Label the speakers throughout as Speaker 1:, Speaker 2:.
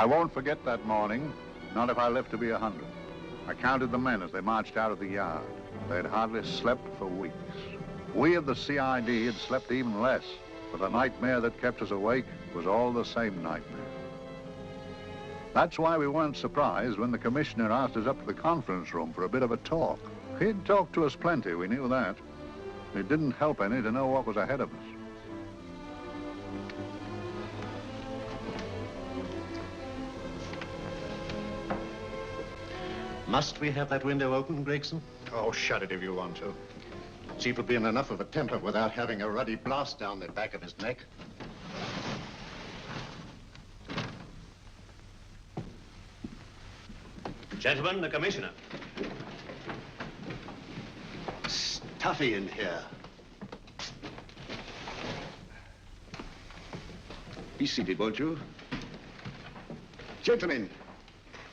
Speaker 1: I won't forget that morning, not if I live to be 100. I counted the men as they marched out of the yard. They had hardly slept for weeks. We of the CID had slept even less, but the nightmare that kept us awake was all the same nightmare. That's why we weren't surprised when the commissioner asked us up to the conference room for a bit of a talk. He'd talked to us plenty, we knew that. It didn't help any to know what was ahead of us.
Speaker 2: Must we have that window open, Gregson?
Speaker 3: Oh, shut it if you want to. Chief will be in enough of a temper without having a ruddy blast down the back of his neck.
Speaker 2: Gentlemen, the commissioner.
Speaker 3: Stuffy in here. Be seated, won't you? Gentlemen,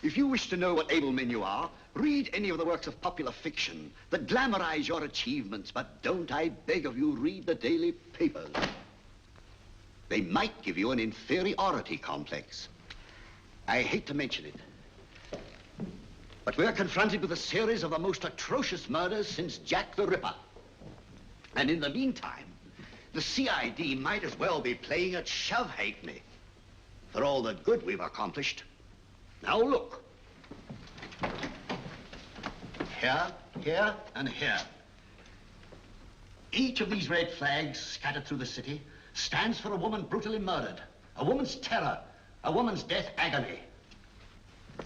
Speaker 3: if you wish to know what able men you are, read any of the works of popular fiction that glamorize your achievements, but don't, I beg of you, read the daily papers. They might give you an inferiority complex. I hate to mention it, but we're confronted with a series of the most atrocious murders since Jack the Ripper. And in the meantime, the CID might as well be playing at shove halfpenny for all the good we've accomplished. Now look. Here, here, and here. Each of these red flags scattered through the city stands for a woman brutally murdered, a woman's terror, a woman's death agony.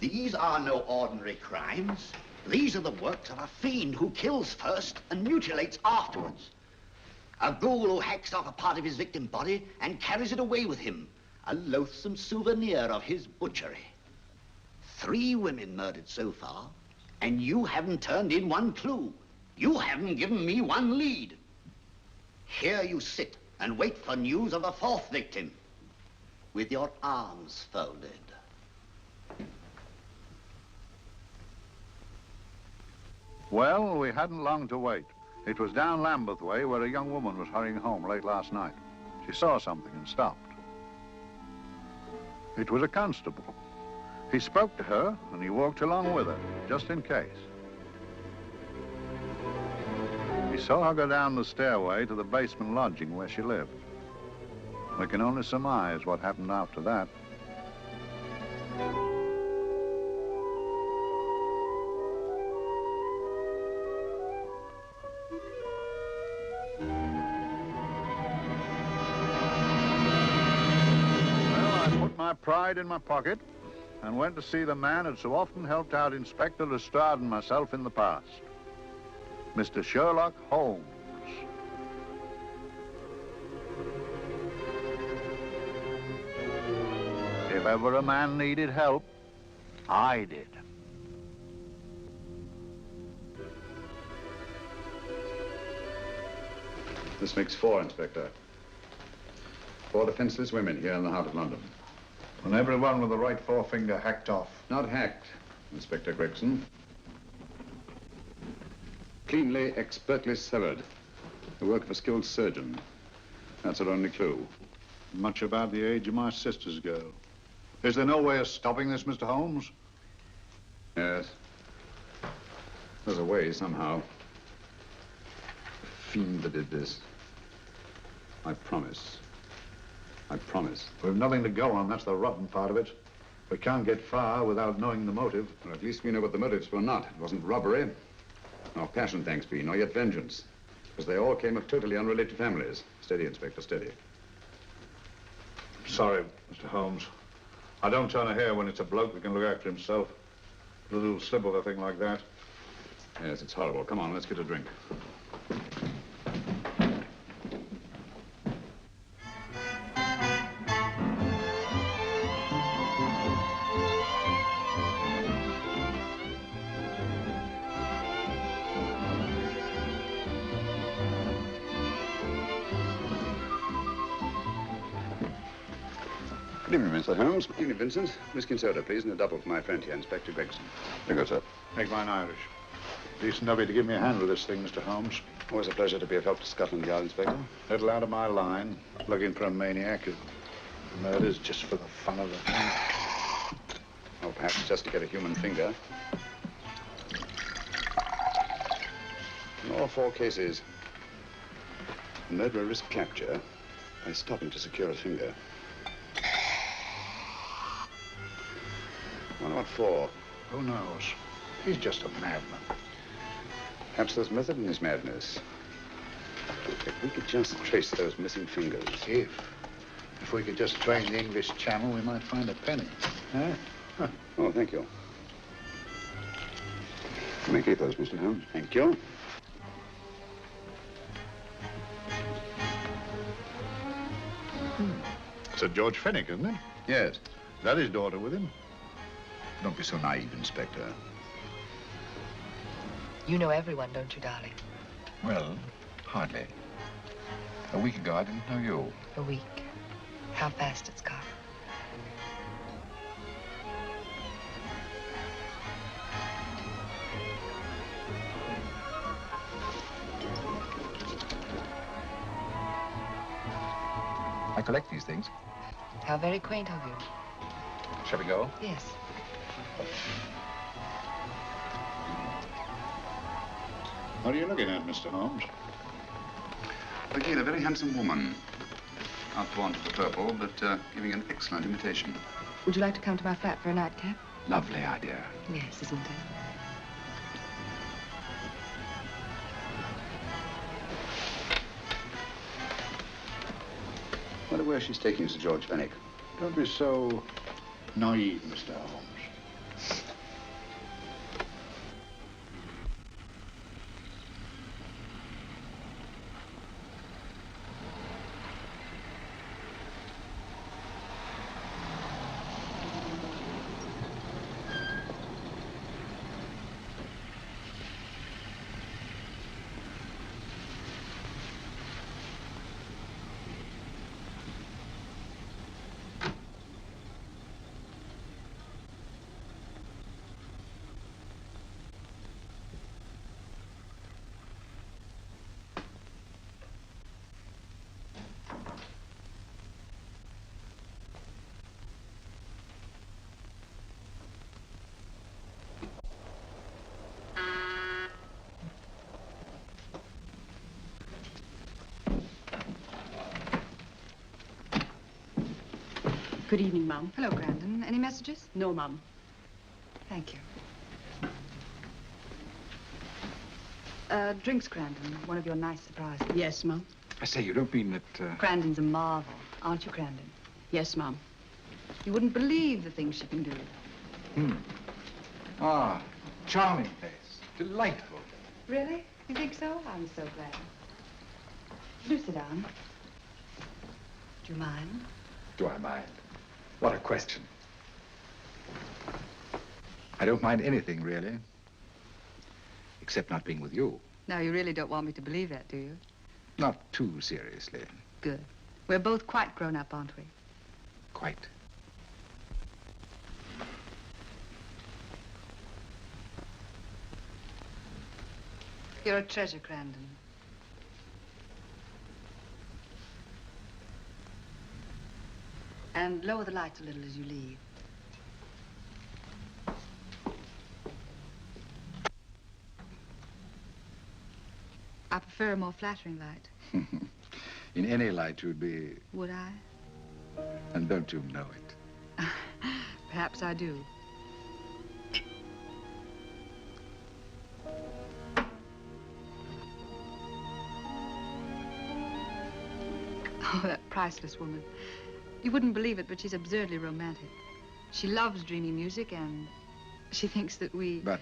Speaker 3: These are no ordinary crimes. These are the works of a fiend who kills first and mutilates afterwards. A ghoul who hacks off a part of his victim body and carries it away with him, a loathsome souvenir of his butchery. 3 women murdered so far, and you haven't turned in one clue. You haven't given me one lead. Here you sit and wait for news of the 4th victim, with your arms folded.
Speaker 1: Well, we hadn't long to wait. It was down Lambeth Way where a young woman was hurrying home late last night. She saw something and stopped. It was a constable. He spoke to her and he walked along with her, just in case. He saw her go down the stairway to the basement lodging where she lived. We can only surmise what happened after that. My pride in my pocket and went to see the man who'd so often helped out Inspector Lestrade and myself in the past, Mr. Sherlock Holmes. If ever a man needed help, I did.
Speaker 4: This makes 4, Inspector. 4 defenseless women here in the heart of London.
Speaker 1: And everyone with the right forefinger hacked off.
Speaker 4: Not hacked, Inspector Gregson. Cleanly, expertly severed. The work of a skilled surgeon. That's our only clue.
Speaker 1: Much about the age of my sister's girl. Is there no way of stopping this, Mr. Holmes?
Speaker 4: Yes. There's a way, somehow. The fiend that did this. I promise. I promise.
Speaker 1: We've nothing to go on. That's the rotten part of it. We can't get far without knowing the motive.
Speaker 4: Well, at least we know what the motives were not. It wasn't robbery, nor passion, thanks be, nor yet vengeance. Because they all came of totally unrelated families. Steady, Inspector, steady.
Speaker 1: Sorry, Mr. Holmes. I don't turn a hair when it's a bloke that can look after himself. A little slip of a thing like that.
Speaker 4: Yes, it's horrible. Come on, let's get a drink.
Speaker 5: Good evening, Mr. Holmes.
Speaker 4: Good evening, Vincent. Whiskey and soda, please, and a double for my friend here, Inspector Gregson.
Speaker 5: Very good, sir.
Speaker 1: Make mine Irish. Decent of you to give me a hand with this thing, Mr. Holmes.
Speaker 4: Always a pleasure to be of help to Scotland Yard, Inspector.
Speaker 1: Little out of my line, looking for a maniac who murders just for the fun of it.
Speaker 4: Perhaps just to get a human finger. In all 4 cases, the murderer risked capture by stopping to secure a finger. Wonder what for?
Speaker 1: Who knows? He's just a madman.
Speaker 4: Perhaps there's method in his madness. If we could just trace those missing fingers.
Speaker 1: If we could just train the English Channel, we might find a penny. Huh?
Speaker 4: Oh, thank you. You may keep those, Mr. Holmes. Thank you.
Speaker 1: Sir George Fenwick, isn't it?
Speaker 4: Yes.
Speaker 1: Is that his daughter with him?
Speaker 4: Don't be so naive, Inspector.
Speaker 5: You know everyone, don't you, darling?
Speaker 6: Well, hardly. A week ago, I didn't know you.
Speaker 5: A week. How fast it's gone.
Speaker 6: I collect these things.
Speaker 5: How very quaint of you.
Speaker 6: Shall we go?
Speaker 5: Yes.
Speaker 1: What are you looking at, Mr. Holmes?
Speaker 4: Again, a very handsome woman. Not fond of the purple, but giving an excellent imitation.
Speaker 5: Would you like to come to my flat for a nightcap?
Speaker 4: Lovely idea.
Speaker 5: Yes, isn't it?
Speaker 4: Wonder where she's taking Sir George Fenwick.
Speaker 1: Don't be so naive, Mr. Holmes.
Speaker 7: Good evening, Mum.
Speaker 5: Hello, Grandon. Any messages?
Speaker 7: No, Mum.
Speaker 5: Thank you. Drinks, Grandon. One of your nice surprises.
Speaker 7: Yes, Mum.
Speaker 6: I say, you don't mean that,
Speaker 5: Grandon's a marvel, aren't you, Grandon?
Speaker 7: Yes, Mum.
Speaker 5: You wouldn't believe the things she can do.
Speaker 6: Ah, charming place. Delightful.
Speaker 5: Really? You think so? I'm so glad. Do sit down. Do you mind?
Speaker 6: Do I mind? What a question. I don't mind anything, really. Except not being with you.
Speaker 5: Now, you really don't want me to believe that, do you?
Speaker 6: Not too seriously.
Speaker 5: Good. We're both quite grown up, aren't we?
Speaker 6: Quite.
Speaker 5: You're a treasure, Grandon. And lower the lights a little as you leave. I prefer a more flattering light.
Speaker 6: In any light, you'd be...
Speaker 5: Would I?
Speaker 6: And don't you know it?
Speaker 5: Perhaps I do. Oh, that priceless woman. You wouldn't believe it, but she's absurdly romantic. She loves dreamy music, and she thinks that we...
Speaker 6: But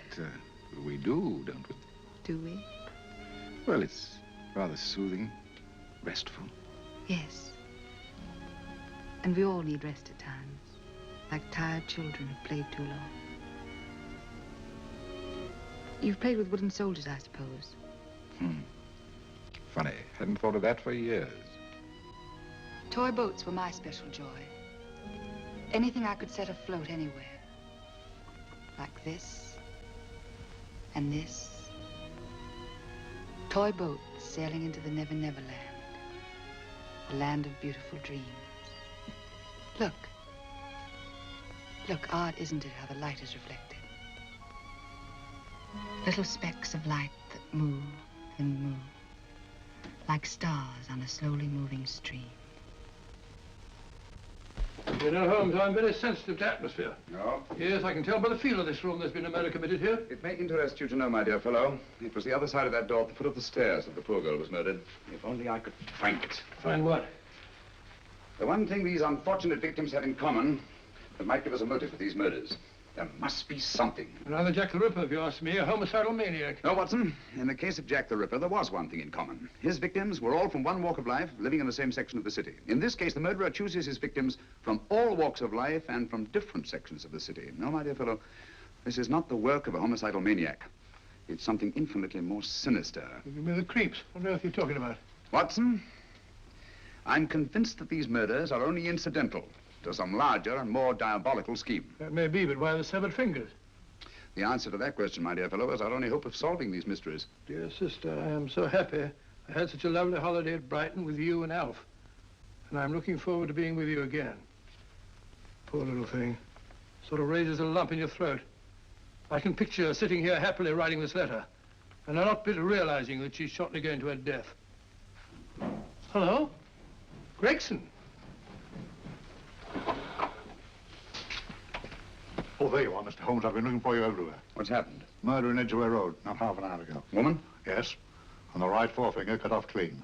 Speaker 6: we do, don't we?
Speaker 5: Do we?
Speaker 6: Well, it's rather soothing, restful.
Speaker 5: Yes. And we all need rest at times, like tired children who've played too long. You've played with wooden soldiers, I suppose.
Speaker 6: Funny. Hadn't thought of that for years.
Speaker 5: Toy boats were my special joy. Anything I could set afloat anywhere. Like this, and this. Toy boats sailing into the Never Never Land. A land of beautiful dreams. Look. Look, odd, isn't it, how the light is reflected? Little specks of light that move and move, like stars on a slowly moving stream.
Speaker 7: You know, Holmes, I'm very sensitive to atmosphere.
Speaker 4: No?
Speaker 7: Yes, I can tell by the feel of this room there's been a murder committed here.
Speaker 4: It may interest you to know, my dear fellow, it was the other side of that door at the foot of the stairs that the poor girl was murdered. If only I could find it.
Speaker 7: Find what?
Speaker 4: The one thing these unfortunate victims have in common that might give us a motive for these murders. There must be something.
Speaker 7: Another Jack the Ripper, if you ask me, a homicidal maniac.
Speaker 4: No, Watson. In the case of Jack the Ripper, there was one thing in common. His victims were all from one walk of life, living in the same section of the city. In this case, the murderer chooses his victims from all walks of life and from different sections of the city. No, my dear fellow, this is not the work of a homicidal maniac. It's something infinitely more sinister.
Speaker 7: You give me the creeps. What on earth are you talking about?
Speaker 4: Watson, I'm convinced that these murders are only incidental to some larger and more diabolical scheme.
Speaker 7: That may be, but why the severed fingers?
Speaker 4: The answer to that question, my dear fellow, is our only hope of solving these mysteries.
Speaker 7: Dear sister, I am so happy. I had such a lovely holiday at Brighton with you and Alf. And I'm looking forward to being with you again. Poor little thing. Sort of raises a lump in your throat. I can picture her sitting here happily writing this letter. And I'm not bit realizing that she's shortly going to her death. Hello? Gregson.
Speaker 1: Oh, there you are, Mr. Holmes. I've been looking for you everywhere.
Speaker 4: What's happened?
Speaker 1: Murder in Edgware Road, not half an hour ago.
Speaker 4: Woman?
Speaker 1: Yes. And the right forefinger cut off clean.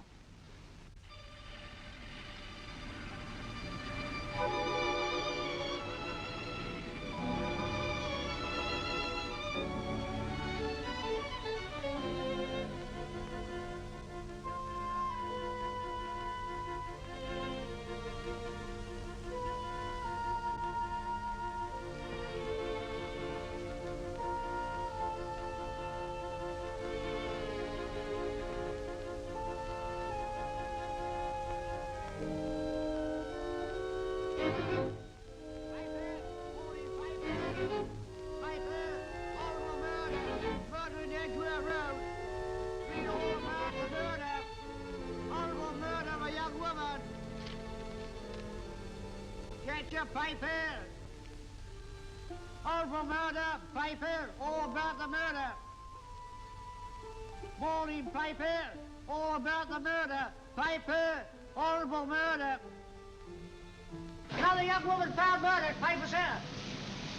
Speaker 8: Piper! Horrible murder, Piper! All about the murder! Morning, Piper! All about the murder! Piper! Horrible murder! Another young woman found murdered, Piper, sir!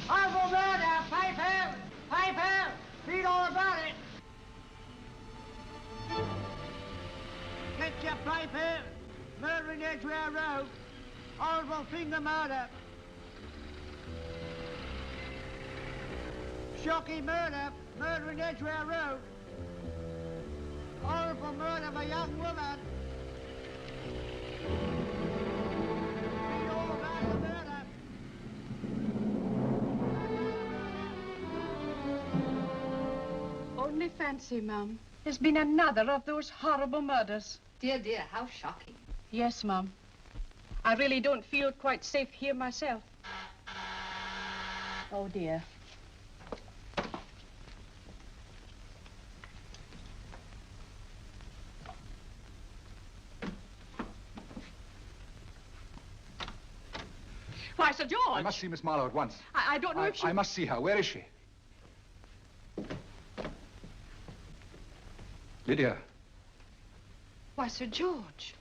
Speaker 8: Horrible murder, Piper! Piper! Read all about it! Get your Piper! Murder in Edgware Road! Horrible finger murder! Shocking murder! Murder in Edgware Road! Horrible murder of a young woman! Read all about the murder!
Speaker 9: Only fancy, Mum. There's been another of those horrible murders.
Speaker 5: Dear, dear, how shocking.
Speaker 9: Yes, Mum. I really don't feel quite safe here myself. Oh, dear. Why, Sir George!
Speaker 6: I must see Miss Marlowe at once.
Speaker 9: I don't know if she...
Speaker 6: I must see her. Where is she? Lydia.
Speaker 5: Why, Sir George,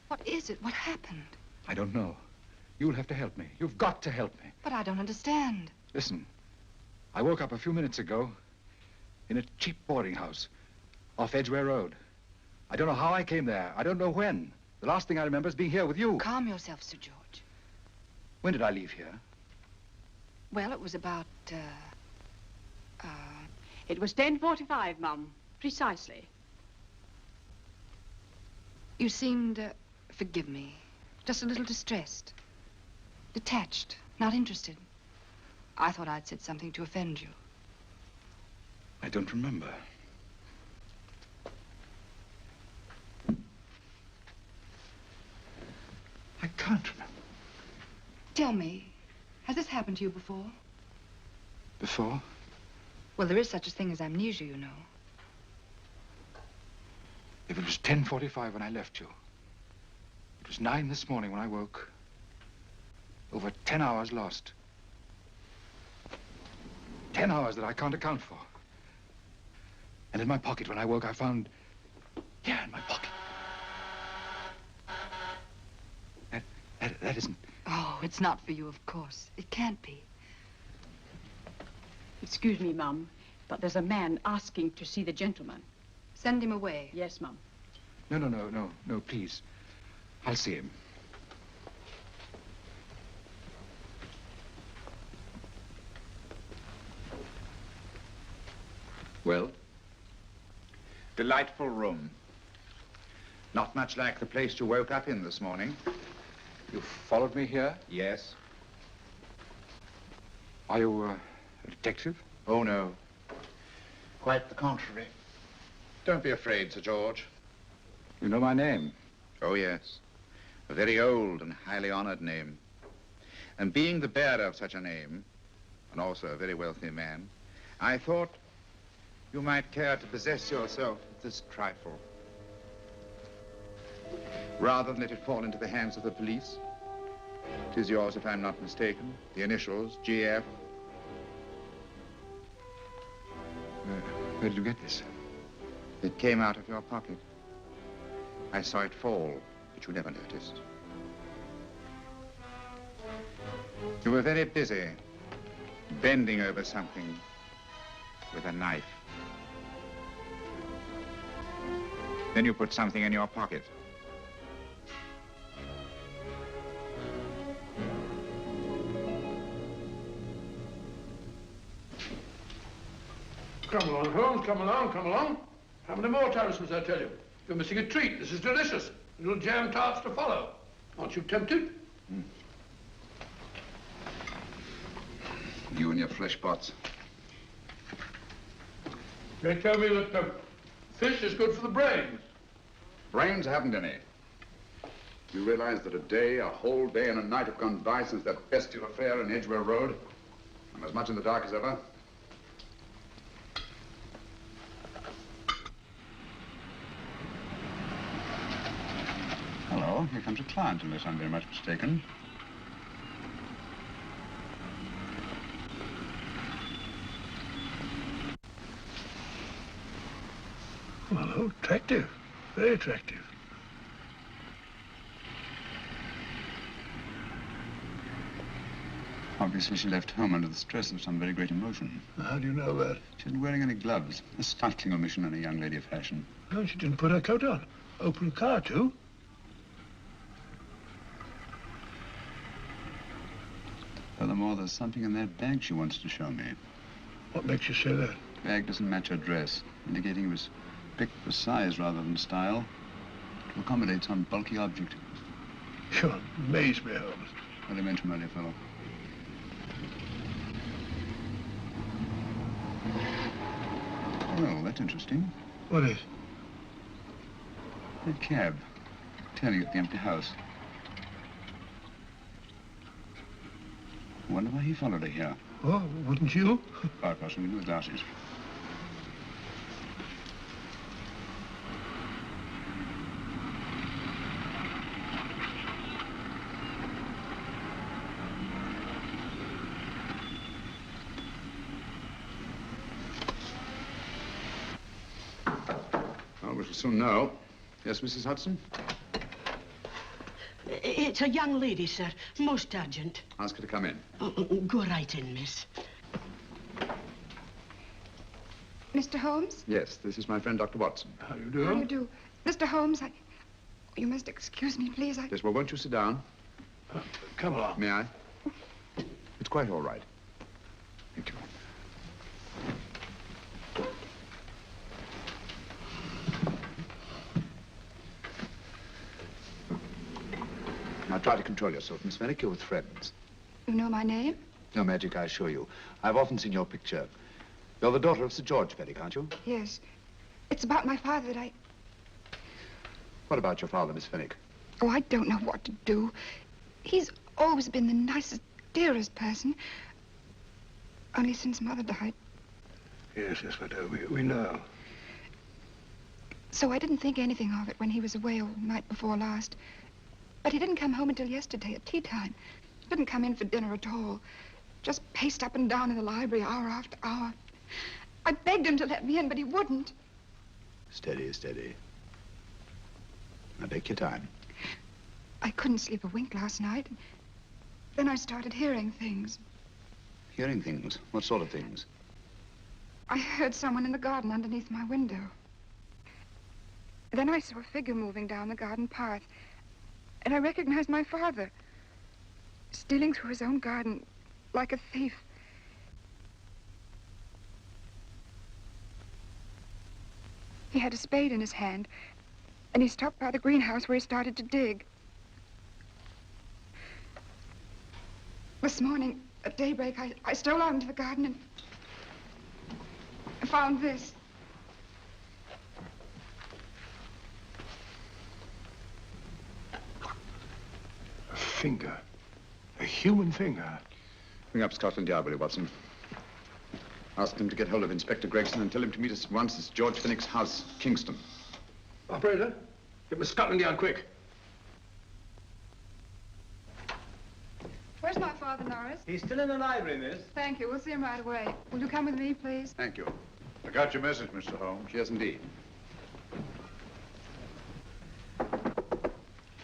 Speaker 5: what is it? What happened?
Speaker 6: I don't know. You'll have to help me. You've got to help me.
Speaker 5: But I don't understand.
Speaker 6: Listen, I woke up a few minutes ago in a cheap boarding house off Edgware Road. I don't know how I came there. I don't know when. The last thing I remember is being here with you.
Speaker 5: Calm yourself, Sir George.
Speaker 6: When did I leave here?
Speaker 5: Well, it was about,
Speaker 9: It was 10:45, Mum. Precisely.
Speaker 5: You seemed, forgive me, just a little distressed. Detached, not interested. I thought I'd said something to offend you.
Speaker 6: I don't remember. I can't remember.
Speaker 5: Tell me, has this happened to you before?
Speaker 6: Before?
Speaker 5: Well, there is such a thing as amnesia, you know.
Speaker 6: If it was 10:45 when I left you, it was 9 this morning when I woke. Over 10 hours lost. 10 hours that I can't account for. And in my pocket, when I woke, I found... Yeah, in my pocket. That isn't...
Speaker 5: Oh, it's not for you, of course. It can't be.
Speaker 9: Excuse me, Mum, but there's a man asking to see the gentleman.
Speaker 5: Send him away.
Speaker 9: Yes, Mum.
Speaker 6: No, please. I'll see him.
Speaker 4: Well? Delightful room. Not much like the place you woke up in this morning.
Speaker 6: You followed me here?
Speaker 4: Yes.
Speaker 6: Are you a detective?
Speaker 4: Oh, no. Quite the contrary. Don't be afraid, Sir George.
Speaker 6: You know my name?
Speaker 4: Oh, yes. A very old and highly honored name. And being the bearer of such a name, and also a very wealthy man, I thought you might care to possess yourself of this trifle. Rather than let it fall into the hands of the police. It is yours, if I'm not mistaken. The initials, GF.
Speaker 6: Where did you get this?
Speaker 4: It came out of your pocket. I saw it fall, but you never noticed. You were very busy, bending over something with a knife. Then you put something in your pocket.
Speaker 7: Come along, Holmes, come along, come along. How many more times must I tell you? You're missing a treat. This is delicious. Little jam tarts to follow. Aren't you tempted?
Speaker 4: You and your flesh pots.
Speaker 7: They tell me that fish is good for the brains.
Speaker 4: Brains haven't any. You realize that a whole day and a night have gone by since that bestial affair in Edgware Road? I'm as much in the dark as ever. Hello, here comes a client, unless I'm very much mistaken.
Speaker 7: Well, attractive. Very attractive.
Speaker 4: Obviously, she left home under the stress of some very great emotion.
Speaker 7: How do you know that?
Speaker 4: She isn't wearing any gloves. A startling omission in a young lady of fashion.
Speaker 7: Oh, she didn't put her coat on. Open car, too.
Speaker 4: Furthermore, there's something in that bag she wants to show me.
Speaker 7: What makes you say that?
Speaker 4: The bag doesn't match her dress, indicating it was picked for size rather than style, to accommodate some bulky object.
Speaker 7: You amaze me, Holmes.
Speaker 4: Well, I meant to, my dear fellow. Well, that's interesting.
Speaker 7: What is?
Speaker 4: That cab, turning at the empty house. I wonder why he followed her here.
Speaker 7: Oh, wouldn't you?
Speaker 4: Quite possibly with glasses. Well, we shall soon know. Yes, Mrs. Hudson?
Speaker 10: It's a young lady, sir. Most urgent.
Speaker 4: Ask her to come in.
Speaker 10: Go right in, miss.
Speaker 5: Mr. Holmes?
Speaker 4: Yes, this is my friend, Dr. Watson.
Speaker 7: How do you do?
Speaker 5: How do you do? Mr. Holmes, you must excuse me, please.
Speaker 4: Yes, well, won't you sit down?
Speaker 7: Come along.
Speaker 4: May I? It's quite all right. Thank you. Now, try to control yourself, Miss Merrick. You're with friends.
Speaker 5: You know my name?
Speaker 4: No magic, I assure you. I've often seen your picture. You're the daughter of Sir George Merrick, aren't you?
Speaker 5: Yes. It's about my father that I...
Speaker 4: What about your father, Miss Fenwick?
Speaker 5: Oh, I don't know what to do. He's always been the nicest, dearest person. Only since Mother died.
Speaker 7: Yes, we do. We know.
Speaker 5: So I didn't think anything of it when he was away all night before last. But he didn't come home until yesterday at tea time. Didn't come in for dinner at all. Just paced up and down in the library hour after hour. I begged him to let me in, but he wouldn't.
Speaker 4: Steady, steady. Now take your time.
Speaker 5: I couldn't sleep a wink last night. Then I started hearing things.
Speaker 4: Hearing things? What sort of things?
Speaker 5: I heard someone in the garden underneath my window. Then I saw a figure moving down the garden path. And I recognized my father, stealing through his own garden like a thief. He had a spade in his hand, and he stopped by the greenhouse where he started to dig. This morning, at daybreak, I stole out into the garden and I found this.
Speaker 7: A finger. A human finger.
Speaker 4: Bring up Scotland Yard, will you, Watson? Ask them to get hold of Inspector Gregson and tell him to meet us at once at George Finnick's house, Kingston.
Speaker 7: Operator, get me Scotland Yard quick.
Speaker 5: Where's my father, Norris?
Speaker 2: He's still in the library, miss.
Speaker 5: Thank you. We'll see him right away. Will you come with me, please?
Speaker 4: Thank you.
Speaker 1: I got your message, Mr. Holmes.
Speaker 4: Yes, indeed.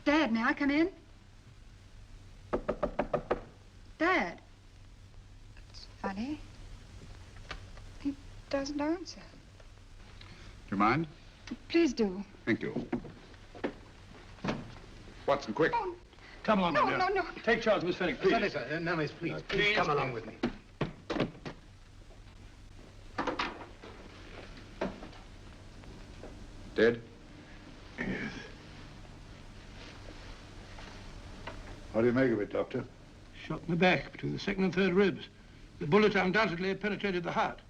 Speaker 5: Dad, may I come in? Dad. It's funny. He doesn't answer.
Speaker 4: Do you mind?
Speaker 5: Please do.
Speaker 4: Thank you. Watson, quick.
Speaker 5: Oh,
Speaker 7: Come along,
Speaker 5: no,
Speaker 7: my dear.
Speaker 5: no, no.
Speaker 7: Take charge, Miss Finnick, please.
Speaker 3: Sorry, sir. No, miss, please.
Speaker 7: Please come along with me.
Speaker 4: Dead?
Speaker 7: Yes.
Speaker 1: What do you make of it, Doctor?
Speaker 7: Shot in the back between the second and third ribs. The bullet undoubtedly had penetrated the heart.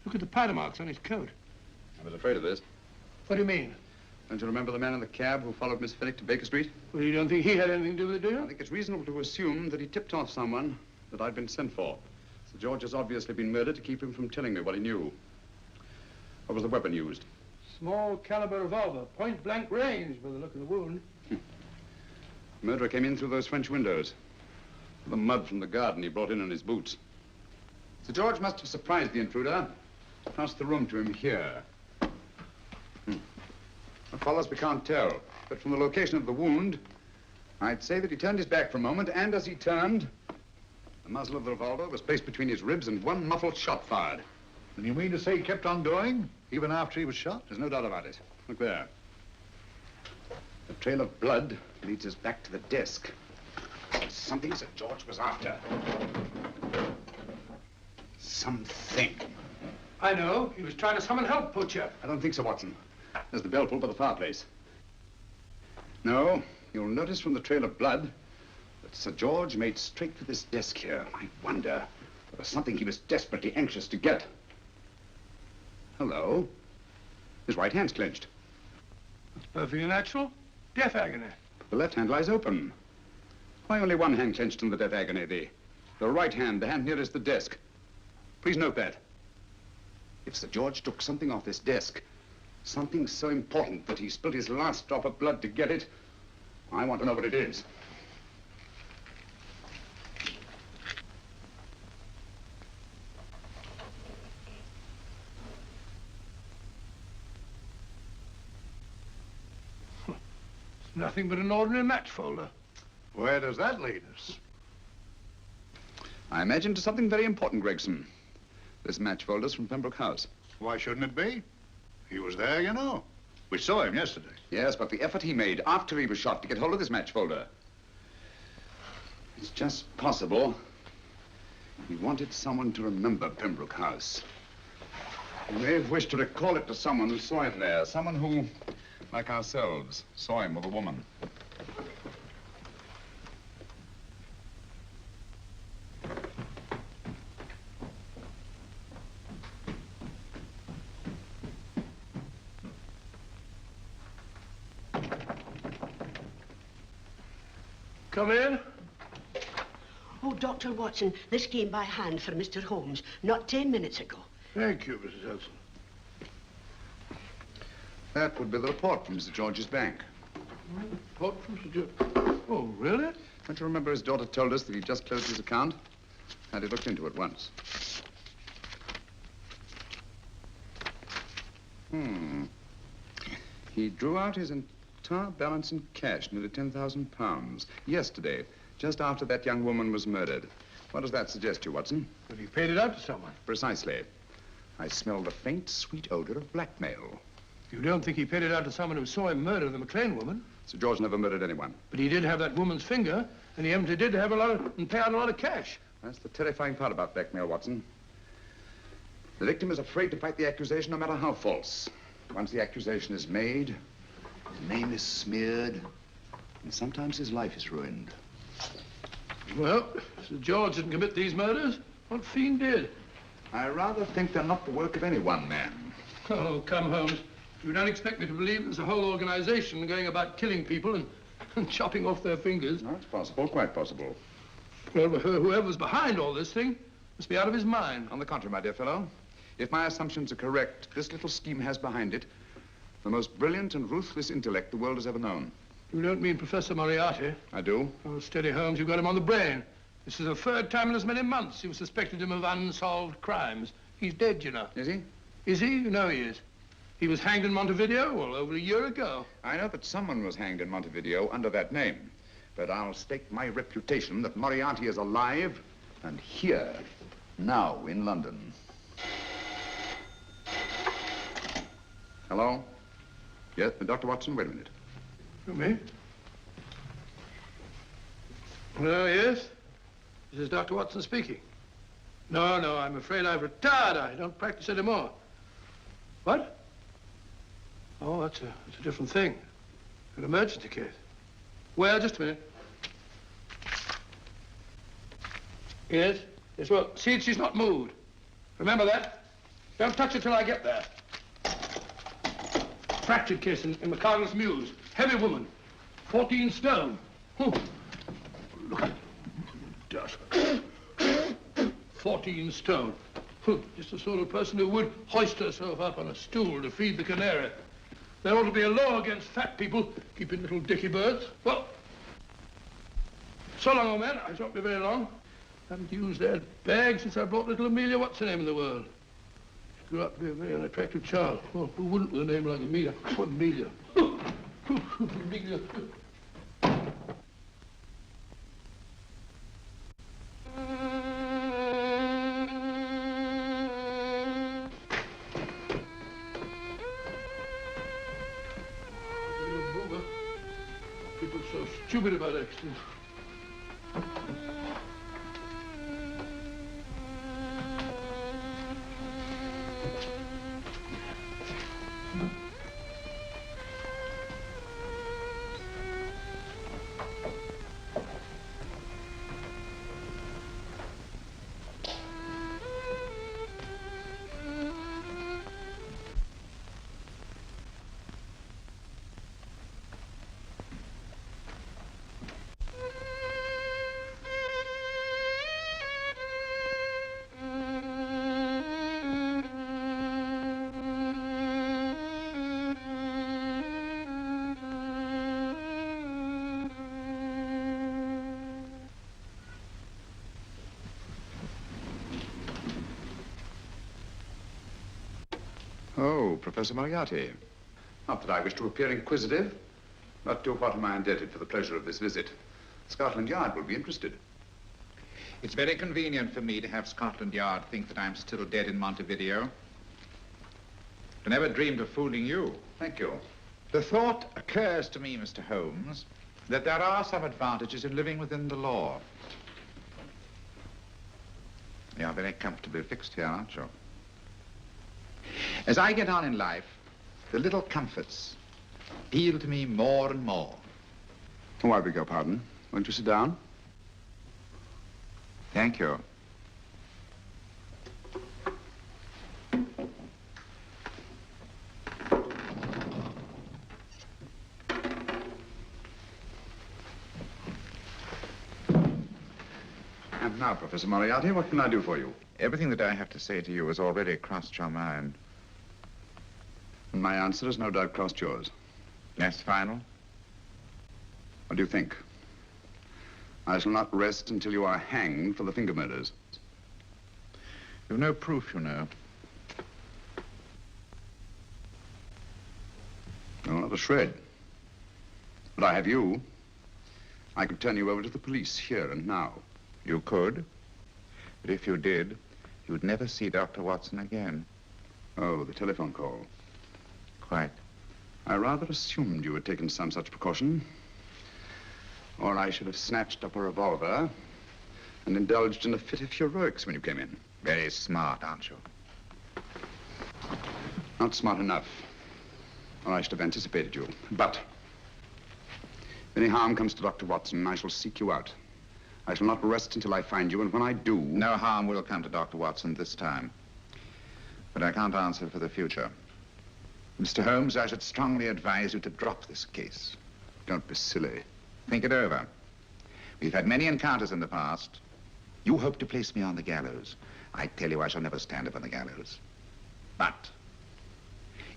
Speaker 7: Look at the powder marks on his coat.
Speaker 4: I was afraid of this.
Speaker 7: What do you mean?
Speaker 4: Don't you remember the man in the cab who followed Miss Finnick to Baker Street?
Speaker 7: Well, you don't think he had anything to do with it, do
Speaker 4: I
Speaker 7: you?
Speaker 4: think it's reasonable to assume that he tipped off someone that I'd been sent for. Sir George has obviously been murdered to keep him from telling me what he knew. What was the weapon used?
Speaker 7: Small caliber revolver, point blank range by the look of the wound.
Speaker 4: The murderer came in through those French windows. The mud from the garden he brought in on his boots. Sir George must have surprised the intruder. Passed the room to him here. What follows, we can't tell. But from the location of the wound, I'd say that he turned his back for a moment, and as he turned, the muzzle of the revolver was placed between his ribs and one muffled shot fired.
Speaker 1: And you mean to say he kept on going, even after he was shot?
Speaker 4: There's no doubt about it. Look there. The trail of blood leads us back to the desk. Something Sir George was after. Something.
Speaker 7: I know. He was trying to summon help, Poacher.
Speaker 4: I don't think so, Watson. There's the bell pulled by the fireplace. No, you'll notice from the trail of blood that Sir George made straight for this desk here. I wonder, there was something he was desperately anxious to get. Hello. His right hand's clenched.
Speaker 7: That's perfectly natural. Death agony.
Speaker 4: The left hand lies open. Why only one hand clenched in the death agony? The right hand, the hand nearest the desk. Please note that. If Sir George took something off this desk, something so important that he spilled his last drop of blood to get it, I want to know what it is.
Speaker 7: It's nothing but an ordinary match folder.
Speaker 1: Where does that lead us?
Speaker 4: I imagine to something very important, Gregson. This match folder's from Pembroke House.
Speaker 1: Why shouldn't it be? He was there, you know. We saw him yesterday.
Speaker 4: Yes, but the effort he made after he was shot to get hold of this match folder. It's just possible he wanted someone to remember Pembroke House. He may have wished to recall it to someone who saw him there. Someone who, like ourselves, saw him with a woman.
Speaker 7: Come in.
Speaker 10: Oh, Dr. Watson, this came by hand for Mr. Holmes, not 10 minutes ago.
Speaker 7: Thank you, Mrs. Elson.
Speaker 4: That would be the report from Mr. George's bank.
Speaker 7: Report from Sir George. Oh, really?
Speaker 4: Don't you remember his daughter told us that he'd just closed his account? Had it looked into at once. He drew out his entire balance in cash, nearly £10,000, yesterday, just after that young woman was murdered. What does that suggest to you, Watson?
Speaker 7: But he paid it out to someone.
Speaker 4: Precisely. I smell the faint, sweet odor of blackmail.
Speaker 7: You don't think he paid it out to someone who saw him murder the McLean woman?
Speaker 4: Sir George never murdered anyone.
Speaker 7: But he did have that woman's finger, and he emptied did have and pay out a lot of cash.
Speaker 4: That's the terrifying part about blackmail, Watson. The victim is afraid to fight the accusation, no matter how false. Once the accusation is made, his name is smeared, and sometimes his life is ruined.
Speaker 7: Well, Sir George didn't commit these murders. What fiend did?
Speaker 4: I rather think they're not the work of any one man.
Speaker 7: Oh, come, Holmes. You don't expect me to believe there's a whole organization going about killing people and chopping off their fingers.
Speaker 4: No, it's possible, quite possible.
Speaker 7: Well, whoever's behind all this thing must be out of his mind.
Speaker 4: On the contrary, my dear fellow, if my assumptions are correct, this little scheme has behind it the most brilliant and ruthless intellect the world has ever known.
Speaker 7: You don't mean Professor Moriarty?
Speaker 4: I do.
Speaker 7: Oh, steady, Holmes. You've got him on the brain. This is the third time in as many months you've suspected him of unsolved crimes. He's dead, you know.
Speaker 4: Is he?
Speaker 7: Is he? You know he is. He was hanged in Montevideo, well, over a year ago.
Speaker 4: I know that someone was hanged in Montevideo under that name. But I'll stake my reputation that Moriarty is alive and here, now, in London. Hello? Yes, Dr. Watson, wait a minute.
Speaker 7: You me? Oh, yes? This is Dr. Watson speaking. No, I'm afraid I've retired. I don't practice anymore. What? Oh, that's a different thing. An emergency case. Well, just a minute. Yes? Yes, well, see, she's not moved. Remember that? Don't touch her till I get there. Fractured case in McCardle's Mews. Heavy woman. 14 stone. Look at dust. 14 stone. Just the sort of person who would hoist herself up on a stool to feed the canary. There ought to be a law against fat people keeping little dicky birds. Well, so long, old man. I shan't be very long. Haven't used that bag since I brought little Amelia. What's her name in the world? She grew up to be a very unattractive child. Well, who wouldn't with a name like Amelia? Oh, Amelia. Amelia. People so stupid about accidents.
Speaker 4: Oh, Professor Moriarty. Not that I wish to appear inquisitive, but to what am I indebted for the pleasure of this visit? Scotland Yard will be interested.
Speaker 11: It's very convenient for me to have Scotland Yard think that I'm still dead in Montevideo. I never dreamed of fooling you.
Speaker 4: Thank you.
Speaker 11: The thought occurs to me, Mr. Holmes, that there are some advantages in living within the law. You're very comfortably fixed here, aren't you? As I get on in life, the little comforts appeal to me more and more.
Speaker 4: Oh, I beg your pardon. Won't you sit down?
Speaker 11: Thank you.
Speaker 4: And now, Professor Moriarty, what can I do for you?
Speaker 11: Everything that I have to say to you has already crossed your mind.
Speaker 4: And my answer has no doubt crossed yours.
Speaker 11: That's final?
Speaker 4: What do you think? I shall not rest until you are hanged for the finger murders.
Speaker 11: You've no proof, you know.
Speaker 4: No, not a shred. But I have you. I could turn you over to the police here and now.
Speaker 11: You could. But if you did, you'd never see Dr. Watson again.
Speaker 4: Oh, the telephone call.
Speaker 11: Quite.
Speaker 4: I rather assumed you had taken some such precaution. Or I should have snatched up a revolver and indulged in a fit of heroics when you came in.
Speaker 11: Very smart, aren't you?
Speaker 4: Not smart enough. Or I should have anticipated you. But if any harm comes to Dr. Watson, I shall seek you out. I shall not rest until I find you, and when I do...
Speaker 11: No harm will come to Dr. Watson this time. But I can't answer for the future. Mr. Holmes, I should strongly advise you to drop this case.
Speaker 4: Don't be silly.
Speaker 11: Think it over. We've had many encounters in the past. You hope to place me on the gallows. I tell you, I shall never stand upon the gallows. But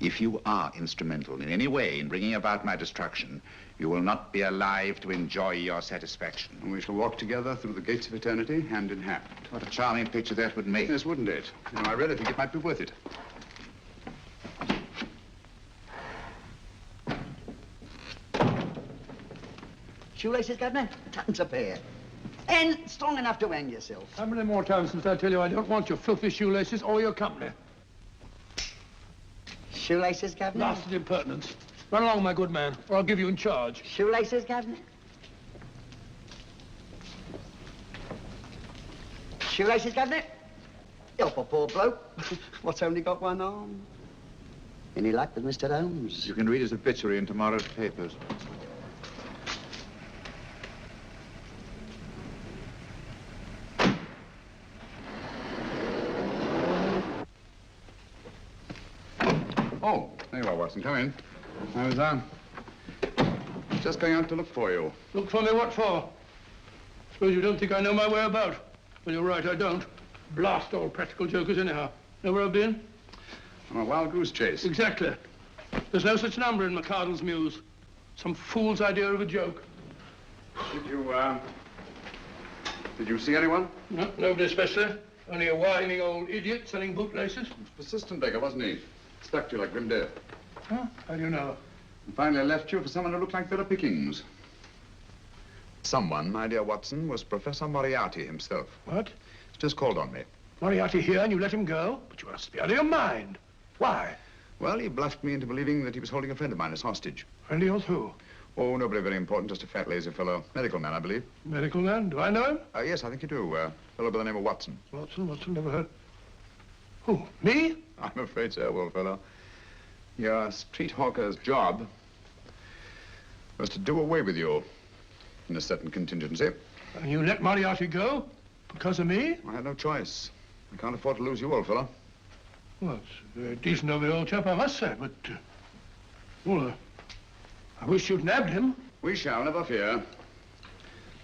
Speaker 11: if you are instrumental in any way in bringing about my destruction, you will not be alive to enjoy your satisfaction.
Speaker 4: And we shall walk together through the gates of eternity, hand in hand.
Speaker 11: What a charming picture that would make.
Speaker 4: Yes, wouldn't it? You know, I really think it might be worth it.
Speaker 3: Shoelaces, Governor? Tons a pair. And strong enough to hang yourself.
Speaker 7: How many more times must I tell you I don't want your filthy shoelaces or your company?
Speaker 3: Shoelaces, Governor?
Speaker 7: Blasted impertinence. Run along, my good man, or I'll give you in charge.
Speaker 3: Shoelaces, Governor? Shoelaces, Governor? Help a poor bloke. What's only got one arm? Any luck with Mr. Holmes?
Speaker 11: You can read his obituary in tomorrow's papers.
Speaker 4: Oh, there you are, Watson. Come in. I was, just going out to look for you.
Speaker 7: Look for me what for? Suppose you don't think I know my way about. Well, you're right, I don't. Blast all practical jokers anyhow. Know where I've been?
Speaker 4: On a wild goose chase.
Speaker 7: Exactly. There's no such number in McCardle's Muse. Some fool's idea of a joke.
Speaker 4: Did you see anyone?
Speaker 7: No, nobody especially. Only a whining old idiot selling bootlaces.
Speaker 4: Persistent beggar, wasn't he? Stuck to you like grim death.
Speaker 7: Huh? How do you know?
Speaker 4: And finally left you for someone who looked like Philip Pickings. Someone, my dear Watson, was Professor Moriarty himself.
Speaker 7: What?
Speaker 4: He's just called on me.
Speaker 7: Moriarty here and you let him go? But you must be out of your mind. Why?
Speaker 4: Well, he bluffed me into believing that he was holding a friend of mine as hostage.
Speaker 7: Friend of yours who?
Speaker 4: Oh, nobody very important, just a fat, lazy fellow. Medical man, I believe.
Speaker 7: Medical man? Do I know him?
Speaker 4: Yes, I think you do. Fellow by the name of Watson.
Speaker 7: Watson, never heard. Who, me?
Speaker 4: I'm afraid so, old fellow. Your street hawker's job was to do away with you in a certain contingency.
Speaker 7: And you let Moriarty go? Because of me?
Speaker 4: I had no choice. I can't afford to lose you, old fellow.
Speaker 7: Well, it's very decent of the old chap, I must say, but... I wish you'd nabbed him.
Speaker 4: We shall, never fear.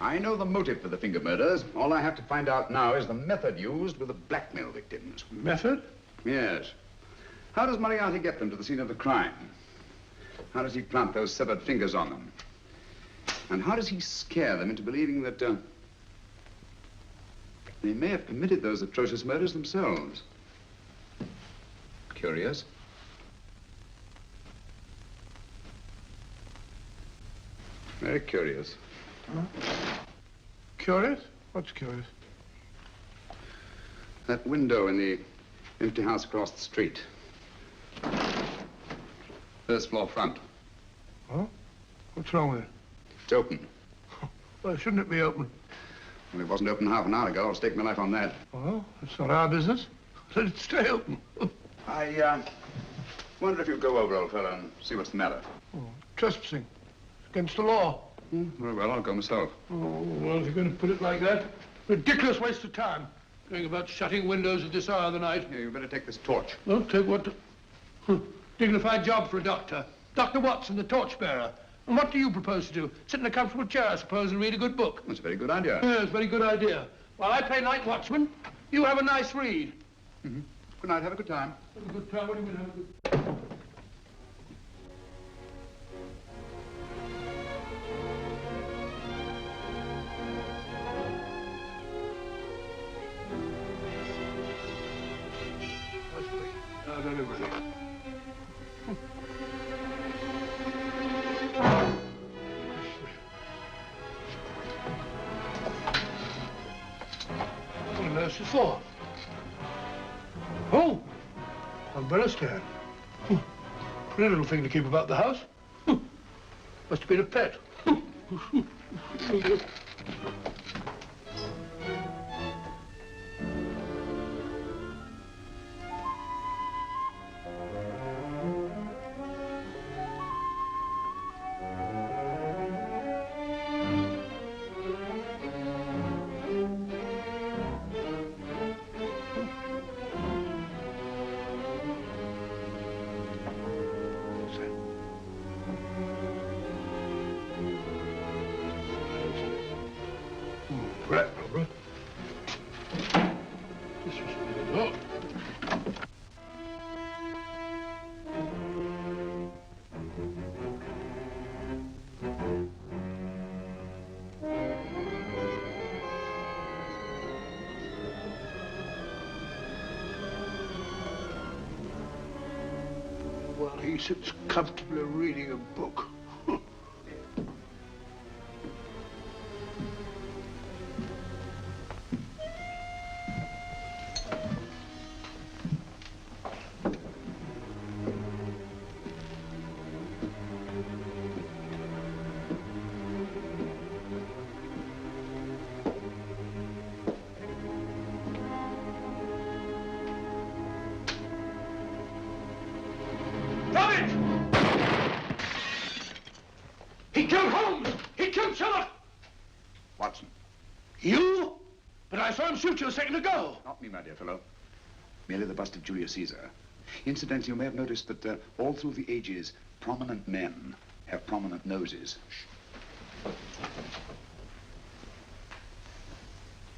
Speaker 4: I know the motive for the finger murders. All I have to find out now is the method used with the blackmail victims.
Speaker 7: Method?
Speaker 4: Yes. How does Moriarty get them to the scene of the crime? How does he plant those severed fingers on them? And how does he scare them into believing that they may have committed those atrocious murders themselves? Curious. Very curious.
Speaker 7: Huh? Curious? What's curious?
Speaker 4: That window in the empty house across the street. First floor front.
Speaker 7: Huh? What's wrong with it?
Speaker 4: It's open.
Speaker 7: Why shouldn't it be open?
Speaker 4: Well, it wasn't open half an hour ago. I'll stake my life on that.
Speaker 7: Well, it's not our business. Let it stay open.
Speaker 4: I wonder if you'd go over, old fellow, and see what's the matter.
Speaker 7: Oh, trespassing. It's against the law.
Speaker 4: Very well, I'll go myself.
Speaker 7: Oh, well, if you're going to put it like that, ridiculous waste of time. Going about shutting windows at this hour of the night.
Speaker 4: Yeah, you better take this torch.
Speaker 7: Well, take what? Dignified job for a doctor. Dr. Watson, the torchbearer. And what do you propose to do? Sit in a comfortable chair, I suppose, and read a good book?
Speaker 4: That's a very good idea.
Speaker 7: Yes, very good idea. While I play night watchman, you have a nice read.
Speaker 4: Mm-hmm. Good night. Have a good time.
Speaker 7: Have a good time? What do you mean, have a good time? everything. What on earth is for? Oh, umbrella stand. Pretty little thing to keep about the house. Must have been a pet. Right, Barbara. This was the door. While he sits comfortably reading a book. He killed Holmes! He killed Sherlock!
Speaker 4: Watson.
Speaker 7: You? But I saw him shoot you a second ago.
Speaker 4: Not me, my dear fellow. Merely the bust of Julius Caesar. Incidentally, you may have noticed that all through the ages, prominent men have prominent noses. Shh.